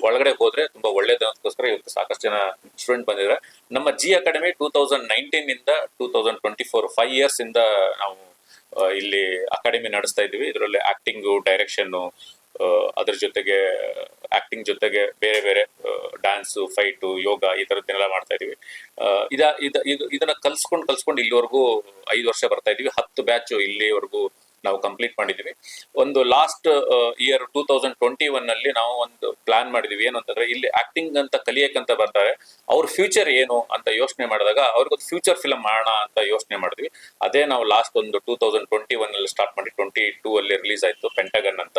ಒಳಗಡೆ ಹೋದ್ರೆ ತುಂಬಾ ಒಳ್ಳೇದು ಅದಕ್ಕೋಸ್ಕರ ಇವತ್ತು ಸಾಕಷ್ಟು ಜನ ಸ್ಟೂಡೆಂಟ್ ಬಂದಿದ್ದಾರೆ. ನಮ್ಮ ಜಿ ಅಕಾಡೆಮಿ 2019 ಇಂದ 2024 5 years ಇಂದ ನಾವು ಇಲ್ಲಿ ಅಕಾಡೆಮಿ ನಡೆಸ್ತಾ ಇದೀವಿ. ಇದರಲ್ಲಿ ಆಕ್ಟಿಂಗು, ಡೈರೆಕ್ಷನ್, ಅದ್ರ ಜೊತೆಗೆ ಆಕ್ಟಿಂಗ್ ಜೊತೆಗೆ ಬೇರೆ ಬೇರೆ ಡ್ಯಾನ್ಸು, ಫೈಟು, ಯೋಗ ಈ ತರದ್ದನ್ನೆಲ್ಲ ಮಾಡ್ತಾ ಇದೀವಿ. ಇದನ್ನ ಕಲ್ಸ್ಕೊಂಡು ಇಲ್ಲಿವರೆಗೂ 5 ವರ್ಷ ಬರ್ತಾ ಇದೀವಿ. 10 ಬ್ಯಾಚ್ ಇಲ್ಲಿವರೆಗೂ ನಾವು ಕಂಪ್ಲೀಟ್ ಮಾಡಿದೀವಿ. ಒಂದು ಲಾಸ್ಟ್ ಇಯರ್ 2021 ಅಲ್ಲಿ ನಾವು ಒಂದು ಪ್ಲಾನ್ ಮಾಡಿದೀವಿ. ಏನು ಅಂತಂದ್ರೆ ಇಲ್ಲಿ ಆಕ್ಟಿಂಗ್ ಅಂತ ಕಲಿಯಕ್ಕಂತ ಬರ್ತಾರೆ, ಅವ್ರ ಫ್ಯೂಚರ್ ಏನು ಅಂತ ಯೋಚನೆ ಮಾಡಿದಾಗ ಅವ್ರಿಗೊಂದು ಫ್ಯೂಚರ್ ಫಿಲಮ್ ಮಾಡೋಣ ಅಂತ ಯೋಚನೆ ಮಾಡಿದ್ವಿ. ಅದೇ ನಾವು ಲಾಸ್ಟ್ ಒಂದು 2021 ಅಲ್ಲಿ ಸ್ಟಾರ್ಟ್ ಮಾಡಿ 22 ಅಲ್ಲಿ ರಿಲೀಸ್ ಆಯ್ತು ಪೆಂಟಗನ್ ಅಂತ.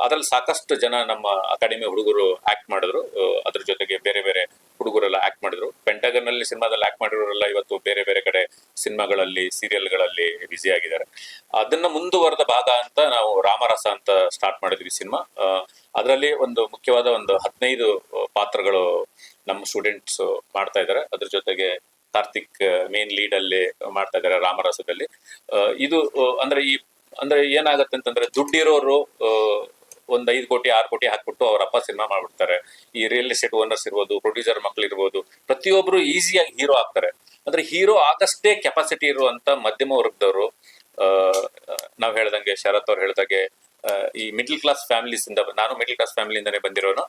ಅದ್ರಲ್ಲಿ ಸಾಕಷ್ಟು ಜನ ನಮ್ಮ ಅಕಾಡೆಮಿ ಹುಡುಗರು ಆಕ್ಟ್ ಮಾಡಿದ್ರು, ಅದ್ರ ಜೊತೆಗೆ ಬೇರೆ ಬೇರೆ ಹುಡುಗರೆಲ್ಲ ಆಕ್ಟ್ ಮಾಡಿದ್ರು. ಪೆಂಟಗನ್ ಅಲ್ಲಿ ಸಿನಿಮಾದಲ್ಲಿ ಆಕ್ಟ್ ಮಾಡಿರೋರೆಲ್ಲ ಇವತ್ತು ಬೇರೆ ಬೇರೆ ಕಡೆ ಸಿನಿಮಾಗಳಲ್ಲಿ, ಸೀರಿಯಲ್ಗಳಲ್ಲಿ ಬ್ಯುಸಿ ಆಗಿದ್ದಾರೆ. ಅದನ್ನ ಮುಂದುವರೆದ ಭಾಗ ಅಂತ ನಾವು ರಾಮರಸ ಅಂತ ಸ್ಟಾರ್ಟ್ ಮಾಡಿದ್ವಿ ಸಿನಿಮಾ. ಅದರಲ್ಲಿ ಒಂದು ಮುಖ್ಯವಾದ ಒಂದು 15 ಪಾತ್ರಗಳು ನಮ್ಮ ಸ್ಟೂಡೆಂಟ್ಸ್ ಮಾಡ್ತಾ ಇದ್ದಾರೆ. ಅದ್ರ ಜೊತೆಗೆ ಕಾರ್ತಿಕ್ ಮೇನ್ ಲೀಡ್ ಅಲ್ಲಿ ಮಾಡ್ತಾ ಇದ್ದಾರೆ ರಾಮರಸದಲ್ಲಿ. ಇದು ಅಂದ್ರೆ ಏನಾಗತ್ತೆ ಅಂತಂದ್ರೆ ದುಡ್ಡಿರೋರು ಒಂದ್ 5 ಕೋಟಿ 6 ಕೋಟಿ ಹಾಕ್ಬಿಟ್ಟು ಅವ್ರ ಅಪ್ಪ ಸಿನಿಮಾ ಮಾಡ್ಬಿಡ್ತಾರೆ. ಈ ರಿಯಲ್ ಎಸ್ಟೇಟ್ ಓನರ್ಸ್ ಇರ್ಬೋದು, ಪ್ರೊಡ್ಯೂಸರ್ ಮಕ್ಳು ಇರ್ಬೋದು, ಪ್ರತಿಯೊಬ್ರು ಈಸಿಯಾಗಿ ಹೀರೋ ಆಗ್ತಾರೆ. ಅಂದ್ರೆ ಹೀರೋ ಆಗಷ್ಟೇ ಕೆಪಾಸಿಟಿ ಇರುವಂತ ಮಧ್ಯಮ ವರ್ಗದವರು, ನಾವ್ ಹೇಳ್ದಂಗೆ ಶರತ್ ಅವ್ರು ಹೇಳ್ದಂಗೆ ಈ ಮಿಡ್ಲ್ ಕ್ಲಾಸ್ ಫ್ಯಾಮಿಲೀಸ್ ಇಂದ, ನಾನು ಮಿಡ್ಲ್ ಕ್ಲಾಸ್ ಫ್ಯಾಮಿಲಿಯಿಂದಾನೇ ಬಂದಿರೋನು,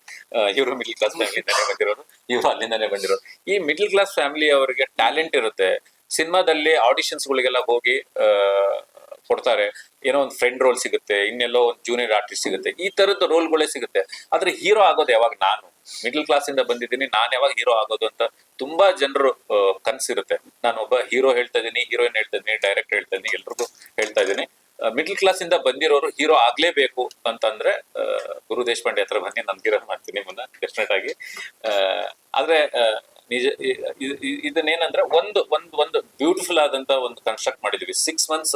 ಇವರು ಮಿಡ್ಲ್ ಕ್ಲಾಸ್ ಫ್ಯಾಮಿಲಿಯಿಂದಾನೇ ಬಂದಿರೋರು, ಇವರು ಅಲ್ಲಿಂದಾನೇ ಬಂದಿರೋರು. ಈ ಮಿಡ್ಲ್ ಕ್ಲಾಸ್ ಫ್ಯಾಮಿಲಿ ಅವರಿಗೆ ಟ್ಯಾಲೆಂಟ್ ಇರುತ್ತೆ, ಸಿನಿಮಾದಲ್ಲಿ ಆಡಿಷನ್ಸ್ ಗಳಿಗೆಲ್ಲ ಹೋಗಿ ಕೊಡ್ತಾರೆ, ಏನೋ ಒಂದು ಫ್ರೆಂಡ್ ರೋಲ್ ಸಿಗುತ್ತೆ, ಇನ್ನೆಲ್ಲೋ ಒಂದು ಜೂನಿಯರ್ ಆರ್ಟಿಸ್ಟ್ ಸಿಗುತ್ತೆ, ಈ ತರದ ರೋಲ್ಗಳೇ ಸಿಗುತ್ತೆ. ಆದ್ರೆ ಹೀರೋ ಆಗೋದು ಯಾವಾಗ, ನಾನು ಮಿಡ್ಲ್ ಕ್ಲಾಸ್ ಇಂದ ಬಂದಿದ್ದೀನಿ, ನಾನು ಯಾವಾಗ ಹೀರೋ ಆಗೋದು ಅಂತ ತುಂಬಾ ಜನರು ಕನ್ಸಿರುತ್ತೆ. ನಾನು ಒಬ್ಬ ಹೀರೋ ಹೇಳ್ತಾ ಇದೀನಿ, ಹೀರೋಯಿನ್ ಹೇಳ್ತಾ ಇದೀನಿ, ಡೈರೆಕ್ಟರ್ ಹೇಳ್ತಾ ಇದೀನಿ, ಎಲ್ರಿಗೂ ಹೇಳ್ತಾ ಇದೀನಿ. ಮಿಡ್ಲ್ ಕ್ಲಾಸ್ ಇಂದ ಬಂದಿರೋರು ಹೀರೋ ಆಗ್ಲೇಬೇಕು ಅಂತಂದ್ರೆ ಗುರು ದೇಶಪಾಂಡೆ ಹತ್ರ ಬನ್ನಿ, ನಾನು ಹೀರೋ ಮಾಡ್ತೀನಿ ಮುನ್ನ ಡೆಫಿನೆಟ್ ಆಗಿ. ಆದ್ರೆ ನಿಜ ಇದನ್ನೇನಂದ್ರೆ ಒಂದು ಬ್ಯೂಟಿಫುಲ್ ಆದಂತ ಒಂದು ಕನ್ಸ್ಟ್ರಕ್ಟ್ ಮಾಡಿದ್ವಿ. 6 months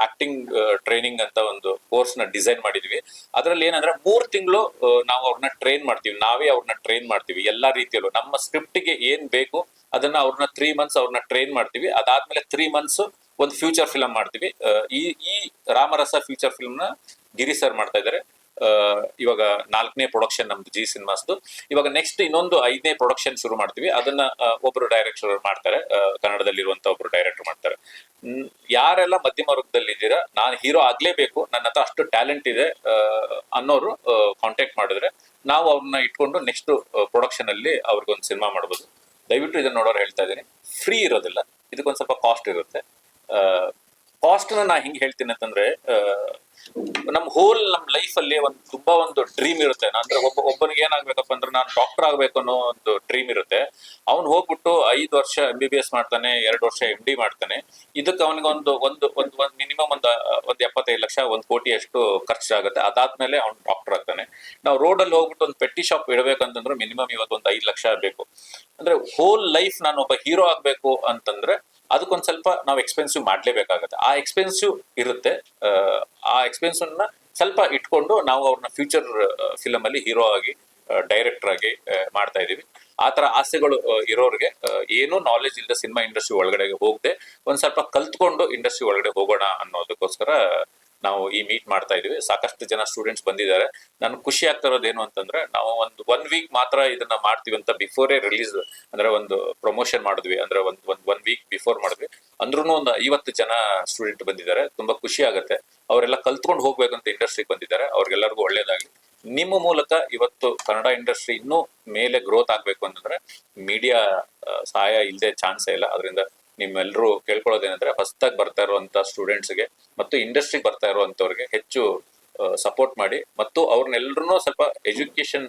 ಆಕ್ಟಿಂಗ್ ಟ್ರೈನಿಂಗ್ ಅಂತ ಒಂದು ಕೋರ್ಸ್ ನ ಡಿಸೈನ್ ಮಾಡಿದ್ವಿ. ಅದ್ರಲ್ಲಿ ಏನಂದ್ರೆ 3 ತಿಂಗಳು ನಾವು ಅವ್ರನ್ನ ಟ್ರೈನ್ ಮಾಡ್ತೀವಿ, ನಾವೇ ಅವ್ರನ್ನ ಟ್ರೈನ್ ಮಾಡ್ತೀವಿ ಎಲ್ಲಾ ರೀತಿಯಲ್ಲೂ. ನಮ್ಮ ಸ್ಕ್ರಿಪ್ಟ್ ಗೆ ಏನ್ ಬೇಕು ಅದನ್ನ ಅವ್ರನ್ನ 3 months ಅವ್ರನ್ನ ಟ್ರೈನ್ ಮಾಡ್ತೀವಿ. ಅದಾದ್ಮೇಲೆ 3 months ಒಂದು ಫ್ಯೂಚರ್ ಫಿಲಮ್ ಮಾಡ್ತೀವಿ. ಈ ರಾಮರಸ ಫ್ಯೂಚರ್ ಫಿಲ್ಮ್ ನ ಗಿರಿ ಸರ್ ಮಾಡ್ತಾ ಇದ್ದಾರೆ. ಇವಾಗ 4ನೇ ಪ್ರೊಡಕ್ಷನ್ ನಮ್ದು ಜಿ ಸಿನಿಮಾಸ್ದು. ಇವಾಗ ನೆಕ್ಸ್ಟ್ ಇನ್ನೊಂದು 5ನೇ ಪ್ರೊಡಕ್ಷನ್ ಶುರು ಮಾಡ್ತೀವಿ. ಅದನ್ನ ಒಬ್ರು ಡೈರೆಕ್ಟರ್ ಮಾಡ್ತಾರೆ, ಕನ್ನಡದಲ್ಲಿರುವಂತ ಒಬ್ರು ಡೈರೆಕ್ಟರ್ ಮಾಡ್ತಾರೆ. ಯಾರೆಲ್ಲ ಮಧ್ಯಮ ವರ್ಗದಲ್ಲಿ ಇದ್ದೀರಾ, ನಾನು ಹೀರೋ ಆಗ್ಲೇಬೇಕು, ನನ್ನ ಹತ್ರ ಅಷ್ಟು ಟ್ಯಾಲೆಂಟ್ ಇದೆ ಅನ್ನೋರು ಕಾಂಟ್ಯಾಕ್ಟ್ ಮಾಡಿದ್ರೆ ನಾವು ಅವ್ರನ್ನ ಇಟ್ಕೊಂಡು ನೆಕ್ಸ್ಟ್ ಪ್ರೊಡಕ್ಷನ್ ಅಲ್ಲಿ ಅವ್ರಿಗೊಂದು ಸಿನಿಮಾ ಮಾಡ್ಬೋದು. ದಯವಿಟ್ಟು ಇದನ್ನ ನೋಡೋರು ಹೇಳ್ತಾ ಇದ್ದೀನಿ, ಫ್ರೀ ಇರೋದಿಲ್ಲ, ಇದಕ್ಕೊಂದು ಸ್ವಲ್ಪ ಕಾಸ್ಟ್ ಇರುತ್ತೆ. ಕಾಸ್ಟ್ ನಾ ಹಿಂಗ್ ಹೇಳ್ತೀನಿ ಅಂತಂದ್ರೆ, ನಮ್ ನಮ್ ಲೈಫ್ ಅಲ್ಲಿ ತುಂಬಾ ಒಂದು ಡ್ರೀಮ್ ಇರುತ್ತೆ. ಅಂದ್ರೆ ಒಬ್ಬನಿಗೆ ಏನಾಗ್ಬೇಕಪ್ಪ ಅಂದ್ರೆ, ನಾನು ಡಾಕ್ಟರ್ ಆಗ್ಬೇಕು ಅನ್ನೋ ಒಂದು ಡ್ರೀಮ್ ಇರುತ್ತೆ. ಅವ್ನು ಹೋಗ್ಬಿಟ್ಟು 5 ವರ್ಷ MBBS ಮಾಡ್ತಾನೆ, 2 ವರ್ಷ MD ಮಾಡ್ತಾನೆ. ಇದಕ್ಕೆ ಅವನಿಗೆ ಒಂದು ಮಿನಿಮಮ್ ಒಂದು 75 ಲಕ್ಷ, 1 ಕೋಟಿ ಅಷ್ಟು ಖರ್ಚಾಗುತ್ತೆ. ಅದಾದ್ಮೇಲೆ ಅವ್ನು ಡಾಕ್ಟರ್ ಆಗ್ತಾನೆ. ನಾವು ರೋಡಲ್ಲಿ ಹೋಗ್ಬಿಟ್ಟು ಒಂದು ಪೆಟ್ಟಿ ಶಾಪ್ ಇಡಬೇಕಂತಂದ್ರೆ ಮಿನಿಮಮ್ ಇವತ್ತು ಒಂದು 5 ಲಕ್ಷ ಬೇಕು. ಅಂದ್ರೆ ಹೋಲ್ ಲೈಫ್ ನಾನು ಒಬ್ಬ ಹೀರೋ ಆಗ್ಬೇಕು ಅಂತಂದ್ರೆ ಅದಕ್ಕೊಂದ್ ಸ್ವಲ್ಪ ನಾವು ಎಕ್ಸ್ಪೆನ್ಸಿವ್ ಮಾಡ್ಲೇಬೇಕಾಗತ್ತೆ. ಆ ಎಕ್ಸ್ಪೆನ್ಸಿವ್ ಇರುತ್ತೆ. ಆ ಎಕ್ಸ್ಪೆನ್ಸಿವ್ ನ ಸ್ವಲ್ಪ ಇಟ್ಕೊಂಡು ನಾವು ಅವ್ರನ್ನ ಫ್ಯೂಚರ್ ಫಿಲಮ್ ಅಲ್ಲಿ ಹೀರೋ ಆಗಿ, ಡೈರೆಕ್ಟರ್ ಆಗಿ ಮಾಡ್ತಾ ಇದೀವಿ. ಆತರ ಆಸೆಗಳು ಇರೋರಿಗೆ, ಏನೂ ನಾಲೆಜ್ ಇಲ್ಲದೆ ಸಿನಿಮಾ ಇಂಡಸ್ಟ್ರಿ ಒಳಗಡೆ ಹೋಗದೆ ಒಂದ್ ಸ್ವಲ್ಪ ಕಲ್ತ್ಕೊಂಡು ಇಂಡಸ್ಟ್ರಿ ಒಳಗಡೆ ಹೋಗೋಣ ಅನ್ನೋದಕ್ಕೋಸ್ಕರ ನಾವು ಈ ಮೀಟ್ ಮಾಡ್ತಾ ಇದೀವಿ. ಸಾಕಷ್ಟು ಜನ ಸ್ಟೂಡೆಂಟ್ಸ್ ಬಂದಿದ್ದಾರೆ. ನನ್ಗೆ ಖುಷಿ ಆಗ್ತಾ ಇರೋದು ಏನು ಅಂತಂದ್ರೆ, ನಾವು ಒಂದು 1 week ಮಾತ್ರ ಇದನ್ನ ಮಾಡ್ತೀವಿ ಅಂತ ಬಿಫೋರೇ ರಿಲೀಸ್ ಅಂದ್ರೆ ಒಂದು ಪ್ರಮೋಷನ್ ಮಾಡಿದ್ವಿ. ಅಂದ್ರೆ ಒಂದ್ 1 week ಬಿಫೋರ್ ಮಾಡಿದ್ವಿ. ಅಂದ್ರೂ ಒಂದು 50 ಜನ ಸ್ಟೂಡೆಂಟ್ ಬಂದಿದ್ದಾರೆ. ತುಂಬಾ ಖುಷಿ ಆಗುತ್ತೆ. ಅವರೆಲ್ಲ ಕಲ್ತ್ಕೊಂಡು ಹೋಗ್ಬೇಕಂತ ಇಂಡಸ್ಟ್ರಿಗೆ ಬಂದಿದ್ದಾರೆ. ಅವ್ರಿಗೆಲ್ಲರಿಗೂ ಒಳ್ಳೇದಾಗ್ಲಿ. ನಿಮ್ಮ ಮೂಲಕ ಇವತ್ತು ಕನ್ನಡ ಇಂಡಸ್ಟ್ರಿ ಇನ್ನೂ ಮೇಲೆ ಗ್ರೋತ್ ಆಗ್ಬೇಕು ಅಂತಂದ್ರೆ ಮೀಡಿಯಾ ಸಹಾಯ ಇಲ್ಲದೆ ಚಾನ್ಸೇ ಇಲ್ಲ. ಅದರಿಂದ ನಿಮ್ಮೆಲ್ಲರೂ ಕೇಳ್ಕೊಳ್ಳೋದೇನಂದ್ರೆ, ಹೊಸದಾಗಿ ಬರ್ತಾ ಇರುವಂತ ಸ್ಟೂಡೆಂಟ್ಸ್ಗೆ ಮತ್ತು ಇಂಡಸ್ಟ್ರಿಗೆ ಬರ್ತಾ ಇರುವಂತವ್ರಿಗೆ ಹೆಚ್ಚು ಸಪೋರ್ಟ್ ಮಾಡಿ, ಮತ್ತು ಅವ್ರನ್ನೆಲ್ಲರೂ ಸ್ವಲ್ಪ ಎಜುಕೇಶನ್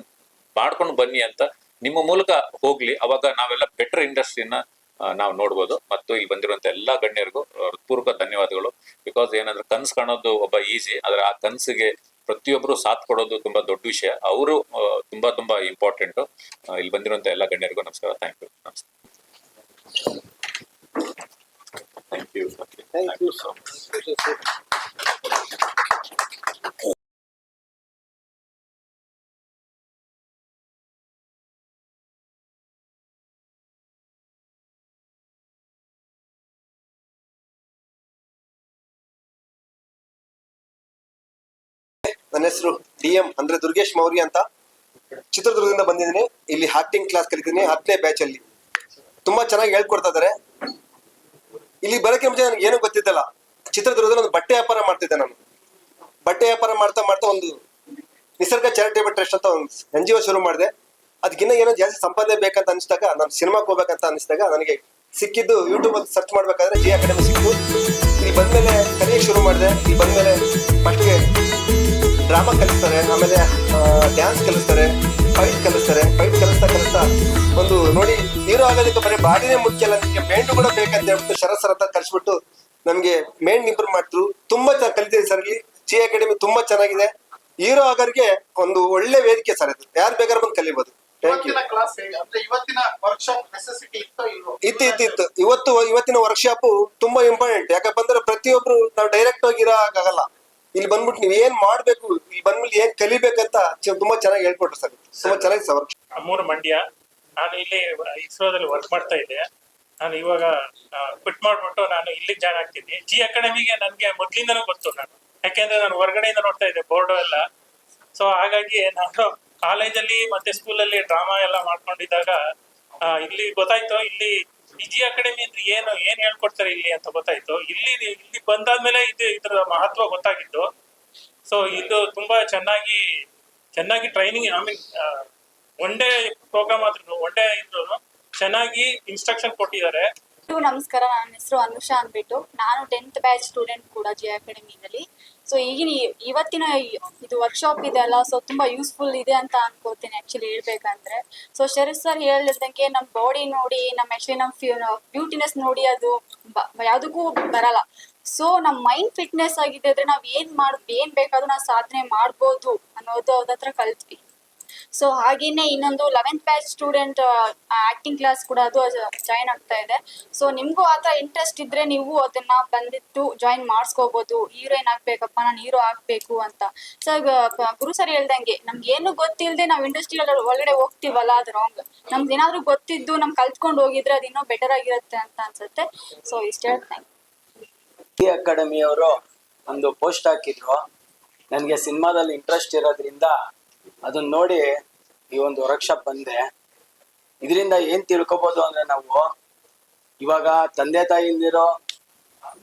ಮಾಡ್ಕೊಂಡು ಬನ್ನಿ ಅಂತ ನಿಮ್ಮ ಮೂಲಕ ಹೋಗ್ಲಿ. ಅವಾಗ ನಾವೆಲ್ಲ ಬೆಟರ್ ಇಂಡಸ್ಟ್ರಿನ ನಾವು ನೋಡ್ಬೋದು. ಮತ್ತು ಇಲ್ಲಿ ಬಂದಿರುವಂತ ಎಲ್ಲಾ ಗಣ್ಯರಿಗೂ ಹೃತ್ಪೂರ್ವಕ ಧನ್ಯವಾದಗಳು. ಬಿಕಾಸ್ ಏನಂದ್ರೆ, ಕನ್ಸು ಕಾಣೋದು ಒಬ್ಬ ಈಸಿ, ಆದ್ರೆ ಆ ಕನ್ಸಿಗೆ ಪ್ರತಿಯೊಬ್ರು ಸಾಥ್ ಕೊಡೋದು ತುಂಬಾ ದೊಡ್ಡ ವಿಷಯ. ಅವರು ತುಂಬಾ ಇಂಪಾರ್ಟೆಂಟ್. ಇಲ್ಲಿ ಬಂದಿರುವಂತ ಎಲ್ಲಾ ಗಣ್ಯರಿಗೂ ನಮಸ್ಕಾರ. Thank you. Thank you so much. ನನ್ನ ಹೆಸರು DM ಅಂದ್ರೆ ದುರ್ಗೇಶ್ ಮೌರ್ಯ ಅಂತ, ಚಿತ್ರದುರ್ಗದಿಂದ ಬಂದಿದ್ದೀನಿ. ಇಲ್ಲಿ ಆಕ್ಟಿಂಗ್ ಕ್ಲಾಸ್ ಕಲಿತೀನಿ 10ನೇ ಬ್ಯಾಚ್ ಅಲ್ಲಿ. ತುಂಬಾ ಚೆನ್ನಾಗಿ ಹೇಳ್ಕೊಡ್ತಾ ಇದಾರೆ. ಇಲ್ಲಿ ಬರೋಕೆ ಮುಂಚೆ ನನಗೆ ಏನೂ ಗೊತ್ತಿದ್ದಲ್ಲ. ಚಿತ್ರದುರ್ಗದಲ್ಲಿ ಒಂದು ಬಟ್ಟೆ ವ್ಯಾಪಾರ ಮಾಡ್ತಿದ್ದೆ ನಾನು. ಬಟ್ಟೆ ವ್ಯಾಪಾರ ಮಾಡ್ತಾ ಒಂದು ನಿಸರ್ಗ ಚಾರಿಟೇಬಲ್ ಟ್ರಸ್ಟ್ ಅಂತ ಒಂದು NGO ಶುರು ಮಾಡಿದೆ. ಅದಕ್ಕಿನ್ನ ಏನೋ ಜಾಸ್ತಿ ಸಂಪಾದನೆ ಬೇಕಂತ ಅನಿಸಿದಾಗ, ನಾನು ಸಿನಿಮಾಕ್ಕೆ ಹೋಗ್ಬೇಕಂತ ಅನಿಸಿದಾಗ ನನಗೆ ಸಿಕ್ಕಿದ್ದು ಯೂಟ್ಯೂಬ್ ಅಲ್ಲಿ ಸರ್ಚ್ ಮಾಡ್ಬೇಕಾದ್ರೆ ಜಿ ಅಕಾಡೆಮಿ ಸಿಕ್ಕು. ಇಲ್ಲಿ ಬಂದ್ಮೇಲೆ ಕಲಿಯಕ್ಕೆ ಶುರು ಮಾಡಿದೆ. ಇಲ್ಲಿ ಬಂದ್ಮೇಲೆ ಫಸ್ಟ್ಗೆ ಡ್ರಾಮಾ ಕಲಿಸ್ತಾರೆ, ಆಮೇಲೆ ಡ್ಯಾನ್ಸ್ ಕಲಿಸ್ತಾರೆ, ಫೈಟ್ ಕಲಿಸ್ತಾ ಒಂದು ನೋಡಿ, ಹೀರೋ ಆಗೋದಕ್ಕೆ ಬರೀ ಬಾಡಿನೇ ಮುಖ್ಯ ಅಲ್ಲ, ನಿಮಗೆ ಮೈಂಡ್ ಕೂಡ ಬೇಕಂತ ಹೇಳ್ಬಿಟ್ಟು ಶರತ್ ಕಲಿಸ್ಬಿಟ್ಟು ನಮ್ಗೆ ಮೈಂಡ್ ಇಂಪ್ರೂವ್ ಮಾಡ್ತಿದ್ರು. ತುಂಬಾ ಚೆನ್ನಾಗಿ ಕಲಿತೀವಿ ಸರ್. ಇಲ್ಲಿ ಜಿ ಅಕಾಡೆಮಿ ತುಂಬಾ ಚೆನ್ನಾಗಿದೆ. ಹೀರೋ ಆಗೋರಿಗೆ ಒಂದು ಒಳ್ಳೆ ವೇದಿಕೆ ಸರ್ ಇದು. ಯಾರು ಬೇಕಾದ್ರೂ ಬಂದು ಕಲಿಬಹುದು. ಇವತ್ತಿನ ವರ್ಕ್ಶಾಪ್ ನೆಸೆಸಿಟಿ ಇತ್ತು. ಇವತ್ತಿನ ವರ್ಕ್ಶಾಪ್ ತುಂಬಾ ಇಂಪಾರ್ಟೆಂಟ್. ಯಾಕಪ್ಪ ಅಂದ್ರೆ ಪ್ರತಿಯೊಬ್ರು ನಾವು ಡೈರೆಕ್ಟ್ ಆಗಿ ಆಗಲ್ಲ. ಇಲ್ಲಿ ಬಂದ್ಬಿಟ್ಟು ನೀವ್ ಏನ್ ಮಾಡ್ಬೇಕು, ಇಲ್ಲಿ ಬಂದ್ಮೇಲೆ ಏನ್ ಕಲಿಬೇಕಂತ ತುಂಬಾ ಚೆನ್ನಾಗಿ ಹೇಳ್ಕೊಟ್ರು ಸರ್. ತುಂಬಾ ಚೆನ್ನಾಗಿ ಸರ್. ಮೂರು ಮಂಡ್ಯ. ನಾನು ಇಲ್ಲಿ ಇಸ್ರೋದಲ್ಲಿ ವರ್ಕ್ ಮಾಡ್ತಾ ಇದ್ದೆ. ನಾನು ಇವಾಗ ಕ್ವಿಟ್ ಮಾಡ್ಬಿಟ್ಟು ನಾನು ಇಲ್ಲಿ ಜಾಯ್ನ್ ಆಗ್ತಿದ್ದೆ. ಜಿ ಅಕಾಡೆಮಿಗೆ ನನ್ಗೆ ಮೊದ್ಲಿಂದನೂ ಗೊತ್ತು. ಯಾಕೆಂದ್ರೆ ನಾನು ಹೊರಗಡೆಯಿಂದ ನೋಡ್ತಾ ಇದ್ದೆ ಬೋರ್ಡು ಎಲ್ಲ. ಸೊ ಹಾಗಾಗಿ ನಾನು ಕಾಲೇಜಲ್ಲಿ ಮತ್ತೆ ಸ್ಕೂಲಲ್ಲಿ ಡ್ರಾಮಾ ಎಲ್ಲ ಮಾಡ್ಕೊಂಡಿದ್ದಾಗ ಇಲ್ಲಿ ಗೊತ್ತಾಯ್ತು, ಇಲ್ಲಿ ಈ ಜಿ ಅಕಾಡೆಮಿ ಅಂದ್ರೆ ಏನ್ ಹೇಳ್ಕೊಡ್ತಾರೆ ಇಲ್ಲಿ ಅಂತ ಗೊತ್ತಾಯ್ತು. ಇಲ್ಲಿ ಬಂದಾದ್ಮೇಲೆ ಇದ್ರ ಮಹತ್ವ ಗೊತ್ತಾಗಿತ್ತು. ಸೊ ಇದು ತುಂಬಾ ಚೆನ್ನಾಗಿ training, I mean one day program ಆದ್ರೂ ಒನ್ ಡೇ ಇದ್ರು ಚೆನ್ನಾಗಿ ಇನ್ಸ್ಟ್ರಕ್ಷನ್ ಕೊಟ್ಟಿದ್ದಾರೆ. ನಮಸ್ಕಾರ, ನನ್ನ ಹೆಸರು ಅನುಷಾ ಅಂದ್ಬಿಟ್ಟು. ನಾನು 10th ಬ್ಯಾಚ್ ಸ್ಟೂಡೆಂಟ್ ಕೂಡ ಜಿ ಅಕಾಡೆಮಿನಲ್ಲಿ. ಸೊ ಇವತ್ತಿನ ಇದು ವರ್ಕ್ಶಾಪ್ ಇದೆ ಅಲ್ಲ, ಸೊ ತುಂಬಾ ಯೂಸ್ಫುಲ್ ಇದೆ ಅಂತ ಅನ್ಕೋತೀನಿ ಆಕ್ಚುಲಿ ಹೇಳ್ಬೇಕಂದ್ರೆ. ಸೊ ಶರತ್ ಸರ್ ಹೇಳಿದಂಗೆ ನಮ್ಮ ಬಾಡಿ ನೋಡಿ, ನಮ್ಮ ಬ್ಯೂಟಿನೆಸ್ ನೋಡಿ ಅದು ಯಾವ್ದಕ್ಕೂ ಬರಲ್ಲ. ಸೊ ನಮ್ಮ ಮೈಂಡ್ ಫಿಟ್ನೆಸ್ ಆಗಿದೆ ಅಂದ್ರೆ ನಾವ್ ಏನ್ ಬೇಕಾದ್ರೂ ನಾವು ಸಾಧನೆ ಮಾಡ್ಬೋದು ಅನ್ನೋದು ಅವ್ರ ಹತ್ರ ಕಲ್ತ್ವಿ. ಸೊ ಹಾಗೇನೆ ಇನ್ನೊಂದು 11th batch student acting class ಕೂಡ ಅದು ಜಾಯಿನ್ ಆಗ್ತಾ ಇದೆ. ಸೊ ನಿಮ್ಗೂ ಆತರ ಇಂಟ್ರೆಸ್ಟ್ ಇದ್ರೆ ನೀವು ಅದನ್ನ ಬಂದಿಟ್ಟು ಜಾಯಿನ್ ಮಾಡಿಸ್ಕೋಬಹುದು. ಹೀರೋಯಿನ್ ಆಗ್ಬೇಕಪ್ಪ, ನಾನು ಹೀರೋ ಆಗ್ಬೇಕು ಅಂತ. ಸೊ ಗುರು ಸರ್ ಹೇಳ್ದಂಗೆ ನಮ್ಗೆ ಏನು ಗೊತ್ತಿಲ್ಲದೆ ನಾವು ಇಂಡಸ್ಟ್ರಿ ಒಳಗಡೆ ಹೋಗ್ತೀವಲ್ಲ, ಅದು ರಾಂಗ್. ನಮ್ಗೆ ಏನಾದ್ರು ಗೊತ್ತಿದ್ದು ನಮ್ ಕಲ್ತ್ಕೊಂಡು ಹೋಗಿದ್ರೆ ಅದು ಇನ್ನೂ ಬೆಟರ್ ಆಗಿರುತ್ತೆ ಅಂತ ಅನ್ಸುತ್ತೆ. ಸೊ ಇಷ್ಟ ಹೇಳ್ತೇನೆ. ಈ ಅಕಾಡೆಮಿ ಅವರು ಒಂದು ಪೋಸ್ಟ್ ಹಾಕಿದ್ರು. ನನಗೆ ಸಿನಿಮಾದಲ್ಲಿ ಇಂಟ್ರೆಸ್ಟ್ ಇರೋದ್ರಿಂದ ಅದನ್ನ ನೋಡಿ ಈ ಒಂದು ವರ್ಕ್ಶಾಪ್ ಬಂದೆ. ಇದರಿಂದ ಏನ್ ತಿಳ್ಕೊಬೋದು ಅಂದ್ರೆ, ನಾವು ಇವಾಗ ತಂದೆ ತಾಯಿಲ್ದಿರೋ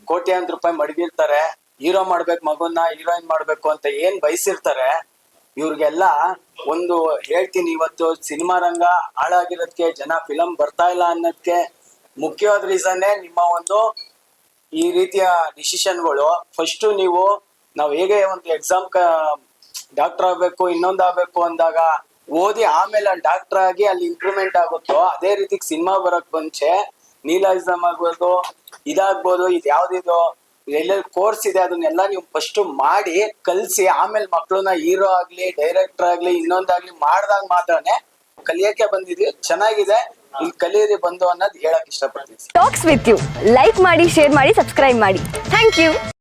ಕೋಟ್ಯಾಂತರ ರೂಪಾಯಿ ಮಡಗಿರ್ತಾರೆ, ಹೀರೋ ಮಾಡ್ಬೇಕು ಮಗುನ, ಹೀರೋಯಿನ್ ಮಾಡ್ಬೇಕು ಅಂತ ಏನ್ ಬಯಸಿರ್ತಾರೆ. ಇವ್ರಿಗೆಲ್ಲ ಒಂದು ಹೇಳ್ತೀನಿ, ಇವತ್ತು ಸಿನಿಮಾ ರಂಗ ಹಾಳಾಗಿರೋದಕ್ಕೆ, ಜನ ಫಿಲಂ ಬರ್ತಾ ಇಲ್ಲ ಅನ್ನೋದಕ್ಕೆ ಮುಖ್ಯವಾದ ರೀಸನ್ನೇ ನಿಮ್ಮ ಒಂದು ಈ ರೀತಿಯ ಡಿಸಿಷನ್ಗಳು. ಫಸ್ಟ್ ನಾವು ಹೇಗೆ ಒಂದು ಎಕ್ಸಾಮ್ ಡಾಕ್ಟರ್ ಆಗ್ಬೇಕು, ಇನ್ನೊಂದು ಆಗ್ಬೇಕು ಅಂದಾಗ ಓದಿ ಆಮೇಲೆ ಅಲ್ಲಿ ಡಾಕ್ಟರ್ ಆಗಿ ಅಲ್ಲಿ ಇಂಪ್ರೂವ್ಮೆಂಟ್ ಆಗುತ್ತೋ, ಅದೇ ರೀತಿ ಸಿನಿಮಾ ಬರಕ್ ಮುಂಚೆ ನೀಲಾಯಿಸಮ್ ಆಗ್ಬೋದು, ಇದಾಗ್ಬೋದು, ಇದು ಯಾವ್ದಿದು ಎಲ್ಲೆಲ್ಲಿ ಕೋರ್ಸ್ ಇದೆ ಅದನ್ನೆಲ್ಲ ನೀವು ಫಸ್ಟ್ ಮಾಡಿ ಕಲ್ಸಿ ಆಮೇಲೆ ಮಕ್ಕಳನ್ನ ಹೀರೋ ಆಗ್ಲಿ, ಡೈರೆಕ್ಟರ್ ಆಗ್ಲಿ, ಇನ್ನೊಂದಾಗ್ಲಿ ಮಾಡ್ದಾಗ ಮಾತ್ರನೇ ಕಲಿಯಕ್ಕೆ ಬಂದಿದ್ವಿ. ಚೆನ್ನಾಗಿದೆ, ಇಲ್ಲಿ ಕಲಿಯಿರಿ ಬಂದು ಅನ್ನೋದು ಹೇಳಕ್ ಇಷ್ಟಪಡ್ತೀನಿ. ಟಾಕ್ಸ್ ವಿತ್ ಯು ಲೈಕ್ ಮಾಡಿ, ಶೇರ್ ಮಾಡಿ, ಸಬ್ಸ್ಕ್ರೈಬ್ ಮಾಡಿ. Thank you.